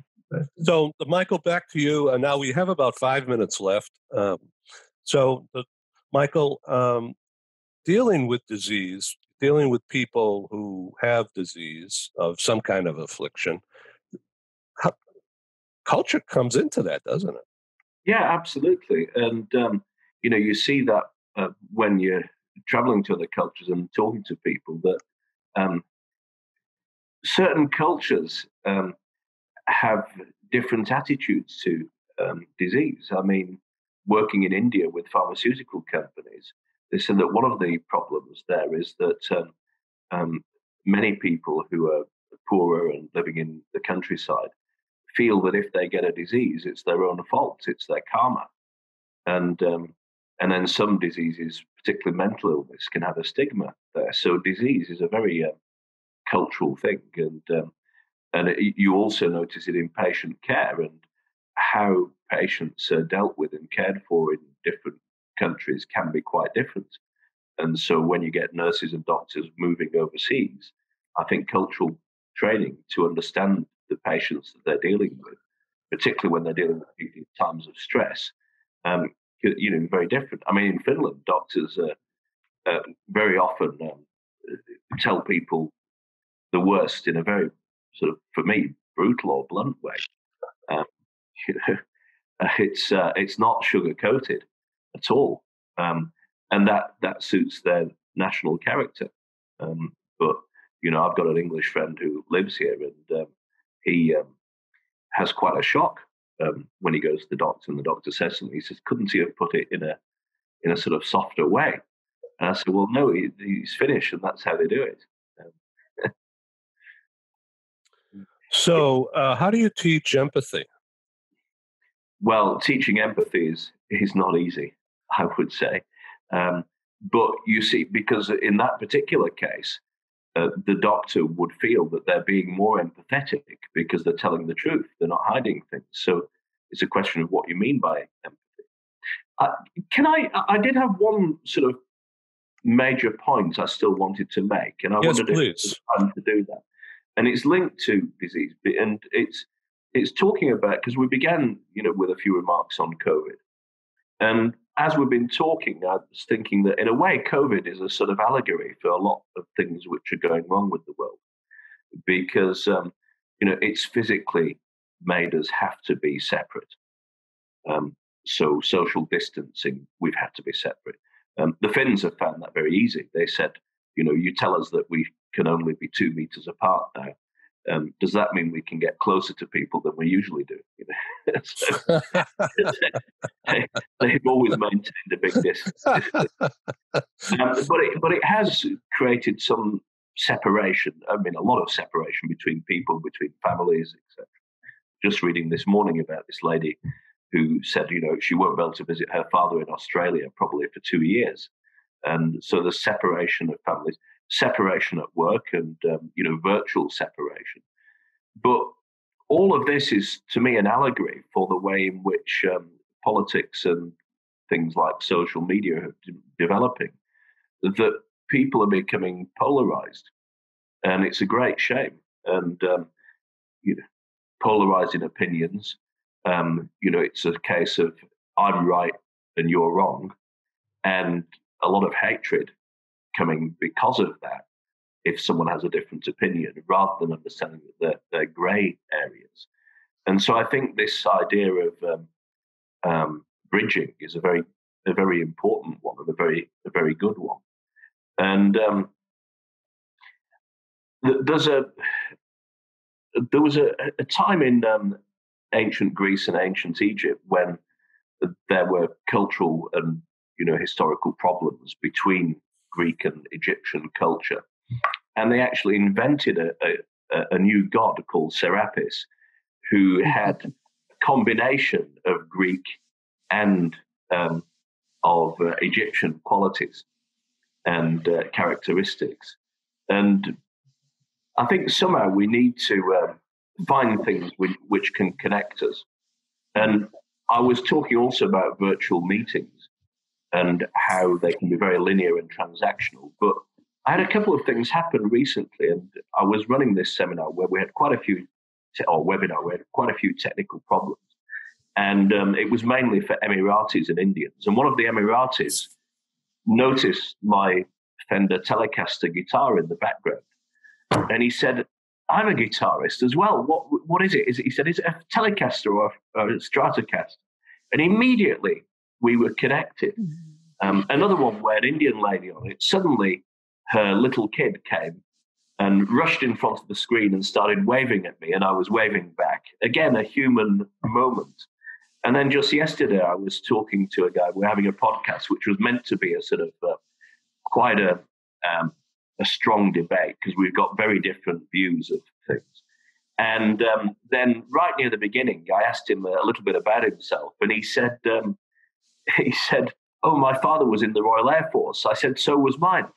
So Michael, back to you. Now we have about 5 minutes left. Michael, dealing with disease, dealing with people who have disease of some kind of affliction, culture comes into that, doesn't it? Yeah, absolutely. And, you see that when you're traveling to other cultures and talking to people that certain cultures have different attitudes to disease. I mean, working in India with pharmaceutical companies, they said that one of the problems there is that many people who are poorer and living in the countryside feel that if they get a disease, it's their own fault, it's their karma. And then some diseases, particularly mental illness, can have a stigma there. So disease is a very cultural thing. And you also notice it in patient care and how patients are dealt with and cared for in different countries can be quite different. And so when you get nurses and doctors moving overseas, I think cultural training to understand the patients that they're dealing with, particularly when they're dealing with people in times of stress, very different. I mean, in Finland, doctors very often tell people the worst in a very sort of, for me, brutal or blunt way. It's not sugar coated at all, and that suits their national character. But I've got an English friend who lives here, and he has quite a shock when he goes to the doctor, and the doctor says to him, he says, "Couldn't you have put it in a sort of softer way?" And I said, "Well, no, he's Finnish, and that's how they do it." So, how do you teach empathy? Well, teaching empathy is not easy, I would say. But you see, because in that particular case, the doctor would feel that they're being more empathetic because they're telling the truth. They're not hiding things. So it's a question of what you mean by empathy. I did have one sort of major point I still wanted to make, and I wanted time to do that. And it's linked to disease, and it's talking about, because we began, with a few remarks on COVID, and as we've been talking, I was thinking that in a way, COVID is a sort of allegory for a lot of things which are going wrong with the world, because it's physically made us have to be separate. So social distancing, we've had to be separate. The Finns have found that very easy. They said, you tell us that we can only be 2 meters apart now. Does that mean we can get closer to people than we usually do? So, they've always maintained a big distance. But it has created some separation. I mean, a lot of separation between people, between families, etc. Just reading this morning about this lady who said, she won't be able to visit her father in Australia probably for 2 years. And so the separation of families, separation at work, and virtual separation. But all of this is, to me, an allegory for the way in which politics and things like social media are developing, that people are becoming polarized. And it's a great shame. And, polarizing opinions, it's a case of I'm right and you're wrong. And a lot of hatred coming because of that, if someone has a different opinion, rather than understanding that they're grey areas. And so I think this idea of bridging is a very important one, and a very good one. And there was a time in ancient Greece and ancient Egypt when there were cultural and historical problems between Greek and Egyptian culture, and they actually invented a new god called Serapis, who had a combination of Greek and of Egyptian qualities and characteristics. And I think somehow we need to find things which can connect us. And I was talking also about virtual meetings and how they can be very linear and transactional. But I had a couple of things happen recently, and I was running this seminar where we had quite a few, webinar, we had quite a few technical problems. And it was mainly for Emiratis and Indians. And one of the Emiratis noticed my Fender Telecaster guitar in the background. And he said, I'm a guitarist as well. What is it? He said, is it a Telecaster or a Stratocaster? And immediately we were connected. Another one where an Indian lady on it, suddenly her little kid came and rushed in front of the screen and started waving at me, and I was waving back. Again, a human moment. And then just yesterday, I was talking to a guy. We're having a podcast, which was meant to be a sort of quite a strong debate, because we've got very different views of things. And then right near the beginning, I asked him a little bit about himself, and he said, "Oh, my father was in the Royal Air Force." I said, "So was mine."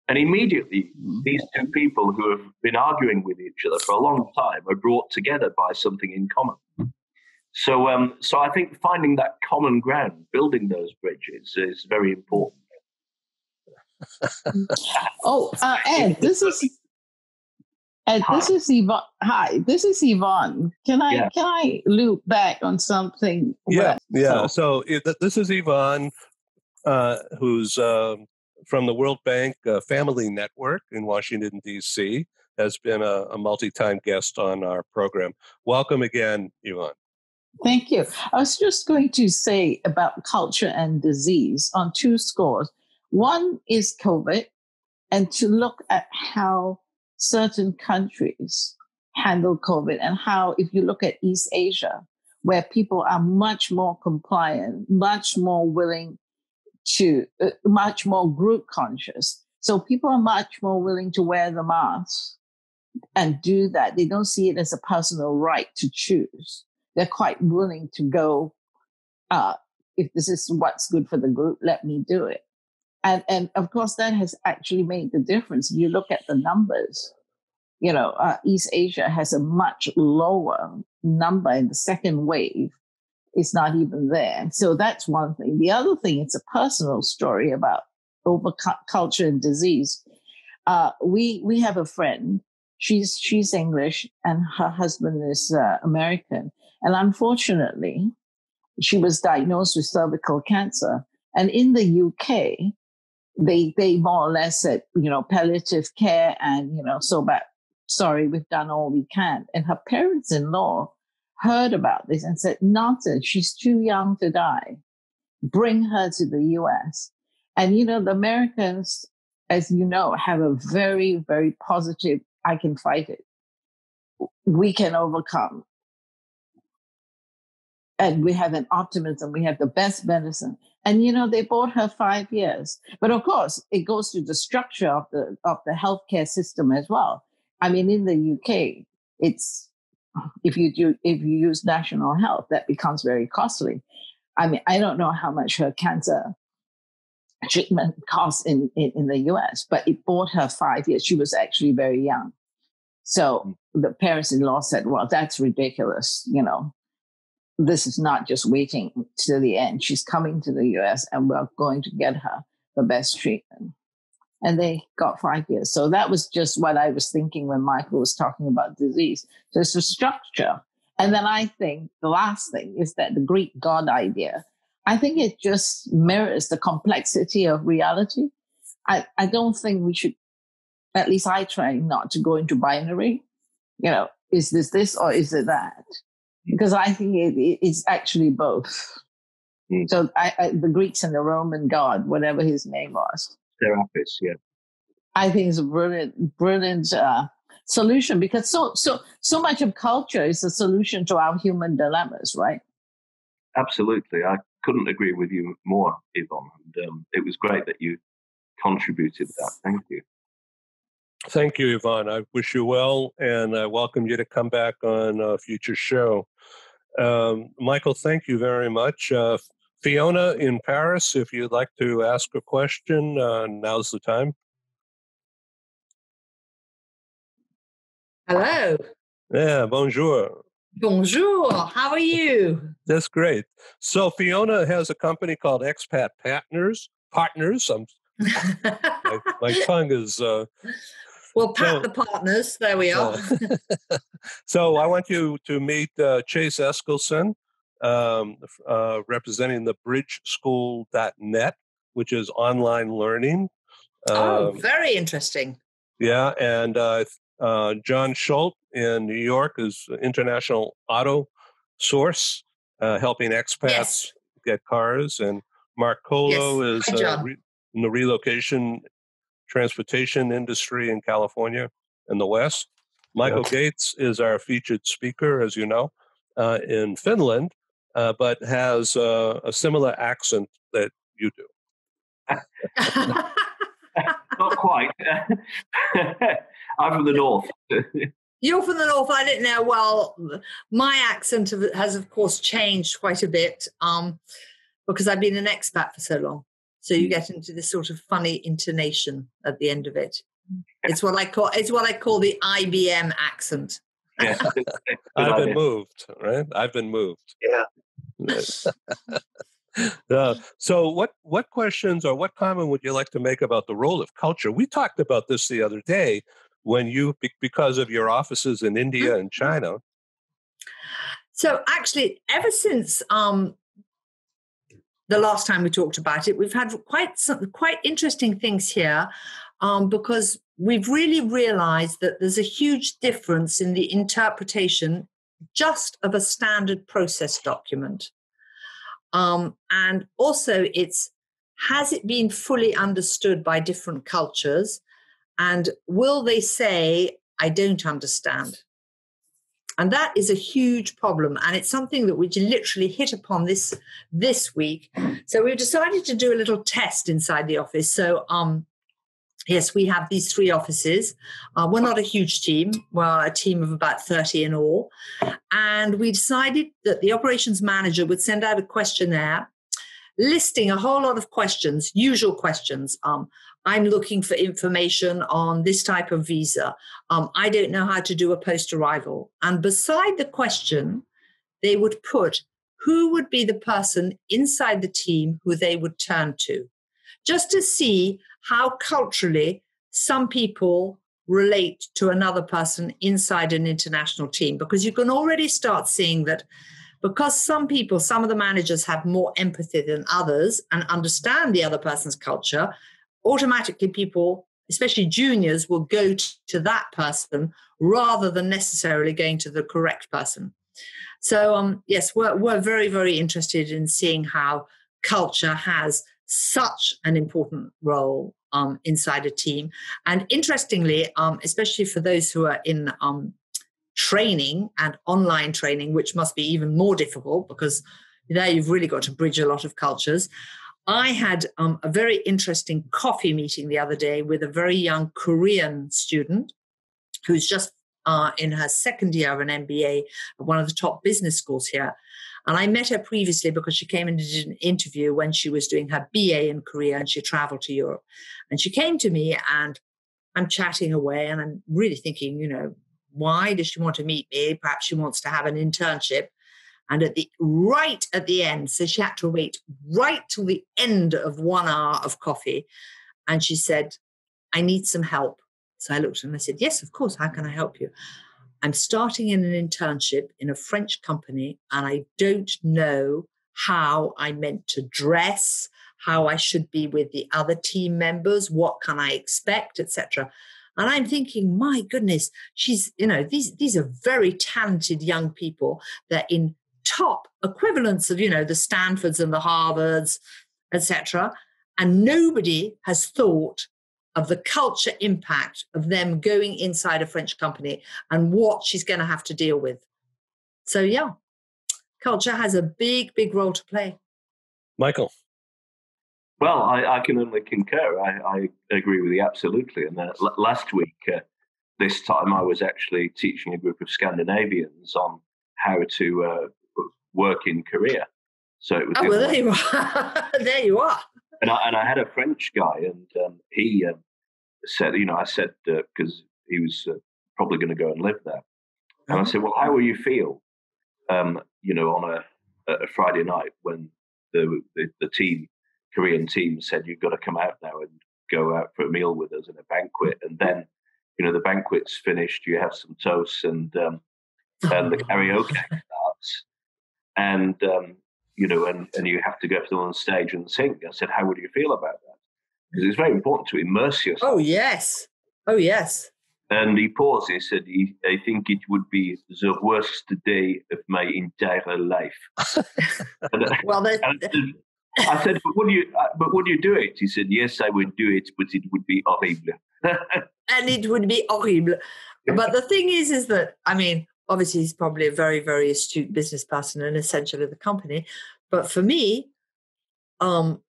And immediately, these two people who have been arguing with each other for a long time are brought together by something in common. So I think finding that common ground, building those bridges, is very important. Ed, this is Yvonne. Hi, this is Yvonne. Can I loop back on something? Yeah. So this is Yvonne, who's from the World Bank Family Network in Washington, D.C., has been a multi-time guest on our program. Welcome again, Yvonne. Thank you. I was just going to say about culture and disease on two scores. One is COVID, and to look at how certain countries handle COVID, and how, if you look at East Asia, where people are much more compliant, much more willing to, much more group conscious. So people are much more willing to wear the mask and do that. They don't see it as a personal right to choose. They're quite willing to go, if this is what's good for the group, let me do it. And of course, that has actually made the difference. If you look at the numbers, East Asia has a much lower number, in the second wave. It's not even there. So that's one thing. The other thing, it's a personal story about culture and disease. We have a friend. She's English and her husband is American. And unfortunately, she was diagnosed with cervical cancer. And in the UK, they more or less said, palliative care and, sorry, we've done all we can. And her parents-in-law heard about this and said, nonsense, she's too young to die. Bring her to the US. And, the Americans, as you know, have a very, very positive, I can fight it. We can overcome. And we have an optimism. We have the best medicine. And, they bought her 5 years. But of course, it goes to the structure of the healthcare system as well. I mean, in the UK, it's, if you use national health, that becomes very costly. I mean, I don't know how much her cancer treatment costs in the US, but it bought her 5 years. She was actually very young. So the parents-in-law said, well, that's ridiculous. This is not just waiting to the end. She's coming to the US and we're going to get her the best treatment. and they got 5 years. So that was just what I was thinking when Michael was talking about disease. So it's a structure. And then I think the last thing is that the Greek God idea, I think it just mirrors the complexity of reality. I don't think we should, at least I try not to go into binary. Is this or is it that? Because I think it's actually both. Mm. So the Greeks and the Roman God, whatever his name was. Serapis, yeah. I think it's a brilliant solution, because so much of culture is a solution to our human dilemmas, right? Absolutely. I couldn't agree with you more, Yvonne. And it was great that you contributed that. Thank you. Thank you, Yvonne. I wish you well, and I welcome you to come back on a future show. Michael, thank you very much. Fiona in Paris, if you'd like to ask a question, now's the time. Hello. Yeah, bonjour. Bonjour. How are you? That's great. So Fiona has a company called Expat Partners. My tongue is... Well, the partners. There we are. So I want you to meet Chase Eskelson, representing the bridgeschool.net, which is online learning. Very interesting. Yeah, and John Schultz in New York is International Auto Source, helping expats get cars. And Mark Colo is in the relocation transportation industry in California in the West. Michael Gates is our featured speaker, as you know, in Finland, but has a similar accent that you do. Not quite. I'm from the north. You're from the north. I didn't know. Well, my accent has, of course, changed quite a bit because I've been an expat for so long. So you get into this sort of funny intonation at the end of it. It's what I call the IBM accent. Yeah. I've been moved, right? I've been moved. Yeah. So what questions or what comment would you like to make about the role of culture? We talked about this the other day when you, because of your offices in India and China. So actually, ever since the last time we talked about it, we've had quite interesting things here because we've really realized that there's a huge difference in the interpretation just of a standard process document. And also has it been fully understood by different cultures? And will they say, I don't understand? And that is a huge problem. And it's something that we literally hit upon this week. So we've decided to do a little test inside the office. So, yes, we have these 3 offices. We're not a huge team. We're a team of about 30 in all. And we decided that the operations manager would send out a questionnaire listing a whole lot of questions, usual questions. I'm looking for information on this type of visa. I don't know how to do a post-arrival. And beside the question, they would put who would be the person inside the team who they would turn to, just to see how culturally some people relate to another person inside an international team. Because you can already start seeing that because some of the managers have more empathy than others and understand the other person's culture, automatically people, especially juniors, will go to that person rather than necessarily going to the correct person. So, yes, we're very, very interested in seeing how culture has such an important role inside a team. And interestingly, especially for those who are in training and online training, which must be even more difficult because there you've really got to bridge a lot of cultures. I had a very interesting coffee meeting the other day with a very young Korean student who's just in her second year of an MBA at one of the top business schools here. And I met her previously because she came and did an interview when she was doing her BA in Korea and she traveled to Europe. And she came to me and I'm chatting away and I'm really thinking, why does she want to meet me? Perhaps she wants to have an internship. And right at the end, so she had to wait right till the end of 1 hour of coffee. And she said, I need some help. So I looked at him and I said, yes, of course. How can I help you? I'm starting in an internship in a French company, and I don't know how I'm meant to dress, how I should be with the other team members, what can I expect, etc. And I'm thinking, my goodness, she's, these are very talented young people. They're in top equivalents of, the Stanfords and the Harvards, etc. And nobody has thought of the culture impact of them going inside a French company and what she's going to have to deal with. So, yeah, culture has a big, big role to play. Michael. Well, I can only concur. I agree with you absolutely. And last week, this time, I was actually teaching a group of Scandinavians on how to work in Korea. So it was. Oh, well, there you are. There you are. And I had a French guy, and he said, I said, because he was probably going to go and live there. And I said, well, how will you feel, on a Friday night when the Korean team said, you've got to come out now and go out for a meal with us in a banquet. And then, the banquet's finished, you have some toasts and the karaoke starts. And, and you have to go up on stage and sing. I said, how would you feel about that? Because it's very important to immerse yourself. Oh, yes. Oh, yes. And he paused. He said, I think it would be the worst day of my entire life. Well, I said, but would you do it? He said, yes, I would do it, but it would be horrible. And it would be horrible. But the thing is that, obviously he's probably a very, very astute business person and essentially the company. But for me, when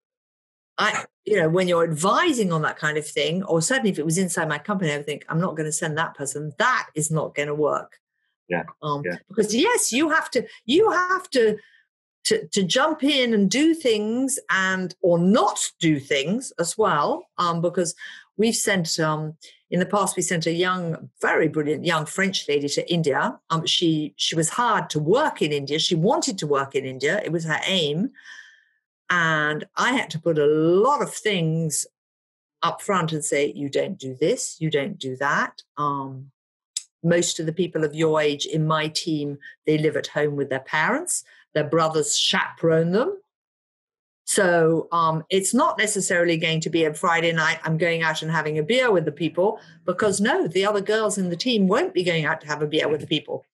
you're advising on that kind of thing, or certainly if it was inside my company, I would think, I'm not going to send that person. That is not going to work. Yeah. Because yes, you have to jump in and do things or not do things as well. Because we've sent, in the past, we sent a very brilliant young French lady to India. She was hard to work in India. She wanted to work in India. It was her aim. And I had to put a lot of things up front and say, you don't do this, you don't do that. Most of the people of your age in my team, they live at home with their parents. Their brothers chaperone them. So it's not necessarily going to be a Friday night, I'm going out and having a beer with the people, because no, the other girls in the team won't be going out to have a beer with the people.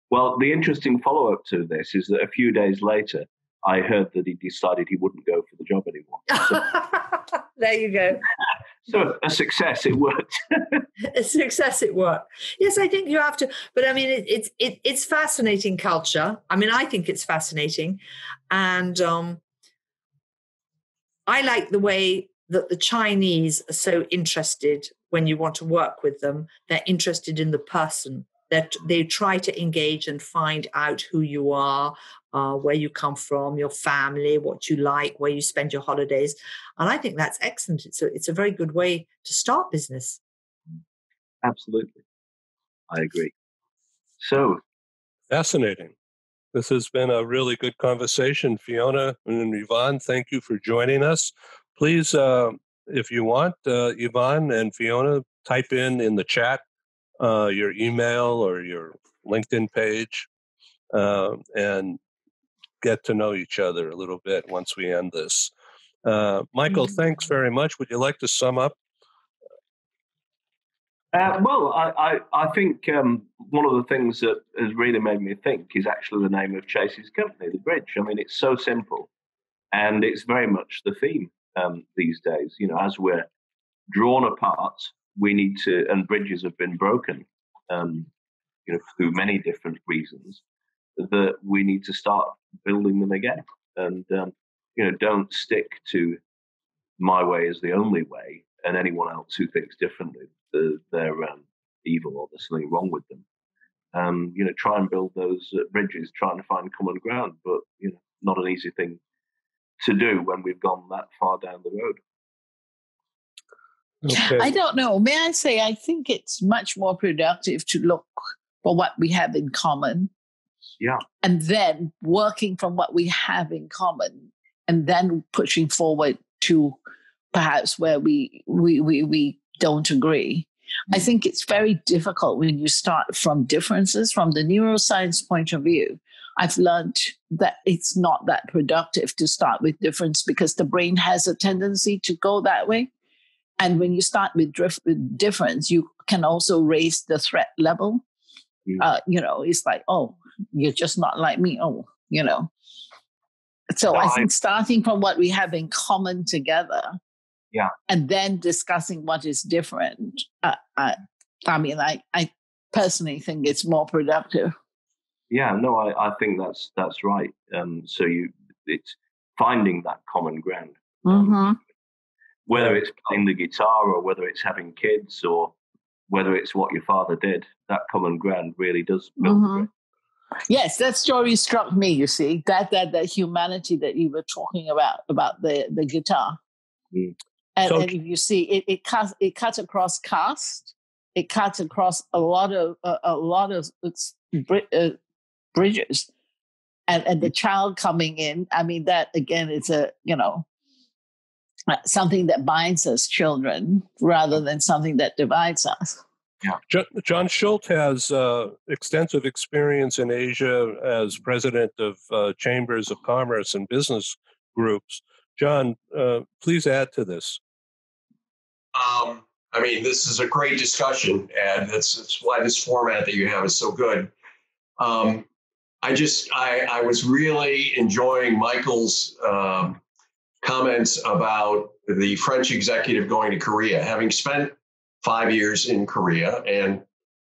Well, the interesting follow-up to this is that a few days later, I heard that he decided he wouldn't go for the job anymore. There you go. So a success, it worked. A success, it worked. Yes, I think you have to. But it's fascinating culture. I think it's fascinating. And I like the way that the Chinese are so interested when you want to work with them. They're interested in the person. That they try to engage and find out who you are, where you come from, your family, what you like, where you spend your holidays. And I think that's excellent. It's a very good way to start business. Absolutely. I agree. So fascinating. This has been a really good conversation. Fiona and Yvonne, thank you for joining us. Please, if you want, Yvonne and Fiona, type in the chat your email or your LinkedIn page and get to know each other a little bit once we end this. Michael, thanks very much. Would you like to sum up? Well, I think one of the things that has really made me think is actually the name of Chase's company, The Bridge. It's so simple, and it's very much the theme these days. As we're drawn apart, we need to, and bridges have been broken, through many different reasons, that we need to start building them again. And, don't stick to my way as the only way, and anyone else who thinks differently, they're evil or there's something wrong with them. Try and build those bridges, trying to find common ground, but, not an easy thing to do when we've gone that far down the road. Okay. I don't know. May I say, I think it's much more productive to look for what we have in common. Yeah. And then working from what we have in common and then pushing forward to perhaps where we don't agree. I think it's very difficult when you start from differences. From the neuroscience point of view, I've learned that it's not that productive to start with difference because the brain has a tendency to go that way. And when you start with difference, you can also raise the threat level. It's like, oh, you're just not like me. Oh, So I think starting from what we have in common together, and then discussing what is different. I personally think it's more productive. Yeah, no, I think that's right. So it's finding that common ground. Whether it's playing the guitar or whether it's having kids or whether it's what your father did, that common ground really does build. Yes, that story struck me, you see, that humanity that you were talking about the guitar. And if you see, it cuts across caste, it cuts across a lot of bridges. And the child coming in, I mean, that again, it's something that binds us children rather than something that divides us. Yeah. John Schultz has extensive experience in Asia as president of chambers of commerce and business groups. John, please add to this. This is a great discussion, and that's why this format that you have is so good. I was really enjoying Michael's comments about the French executive going to Korea. Having spent 5 years in Korea and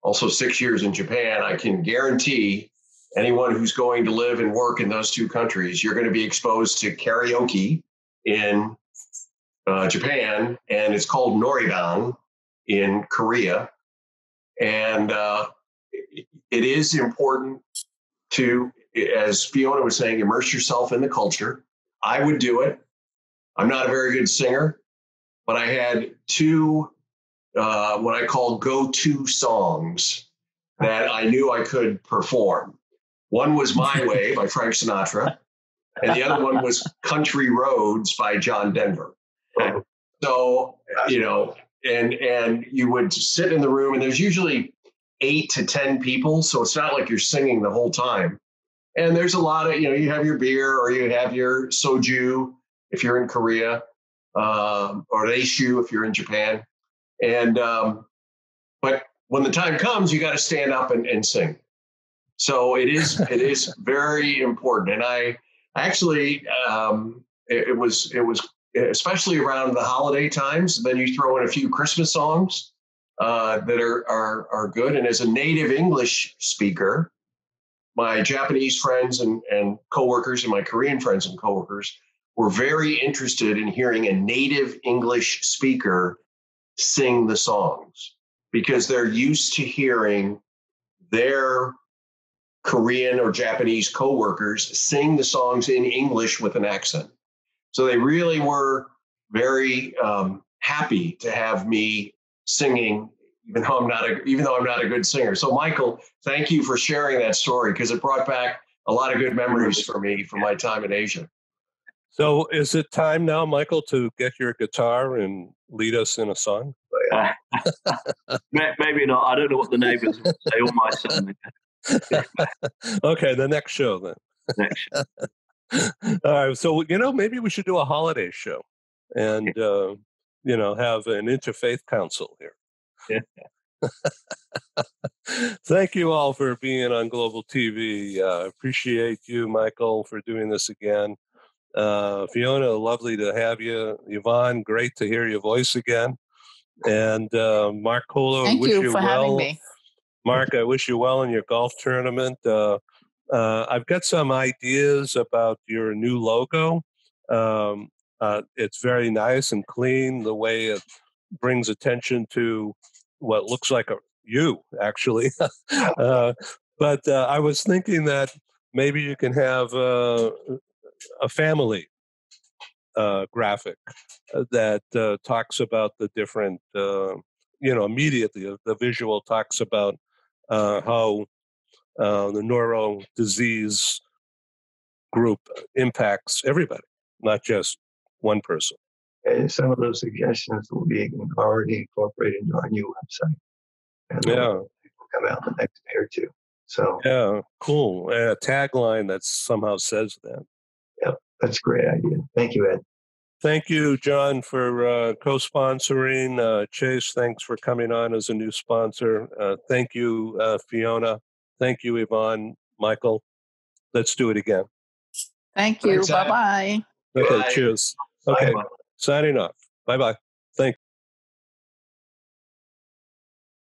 also 6 years in Japan, I can guarantee anyone who's going to live and work in those two countries, you're going to be exposed to karaoke in Japan, and it's called Noraebang in Korea. And it is important to, as Fiona was saying, immerse yourself in the culture. I would do it. I'm not a very good singer, but I had two what I call go-to songs that I knew I could perform. One was My Way by Frank Sinatra, and the other one was Country Roads by John Denver. So, and you would sit in the room, and there's usually 8 to 10 people, so it's not like you're singing the whole time. And there's a lot of, you have your beer or you have your soju if you're in Korea, or reishu if you're in Japan. And but when the time comes, you got to stand up and sing. So it is very important. And I actually it was especially around the holiday times. Then you throw in a few Christmas songs that are good. And as a native English speaker, my Japanese friends and coworkers and my Korean friends and coworkers were very interested in hearing a native English speaker sing the songs because they're used to hearing their Korean or Japanese coworkers sing the songs in English with an accent. So they really were very happy to have me singing, even though I'm not a good singer. So Michael, thank you for sharing that story because it brought back a lot of good memories for me from my time in Asia. So is it time now, Michael, to get your guitar and lead us in a song? Maybe not. I don't know what the neighbors would say or my son. Okay, the next show then. Next show. All right, so maybe we should do a holiday show and have an interfaith council here. Yeah. Thank you all for being on Global TV. Appreciate you, Michael, for doing this again. Fiona, lovely to have you. Yvonne, great to hear your voice again. And Mark Kohler, thank wish you you for well. having me. Mark, I wish you well in your golf tournament. I've got some ideas about your new logo. It's very nice and clean, the way it brings attention to what looks like you, actually. But I was thinking that maybe you can have a family graphic that talks about the different, immediately the visual talks about how the neuro disease group impacts everybody, not just one person. And some of those suggestions will be already incorporated into our new website. And will come out in the next day or two. So yeah, cool. A tagline that somehow says that. Yeah, that's a great idea. Thank you, Ed. Thank you, John, for co-sponsoring. Chase, thanks for coming on as a new sponsor. Thank you, Fiona. Thank you, Yvonne. Michael, let's do it again. Thank you. Bye-bye. Okay, cheers. Okay, signing off. Bye-bye. Thank you.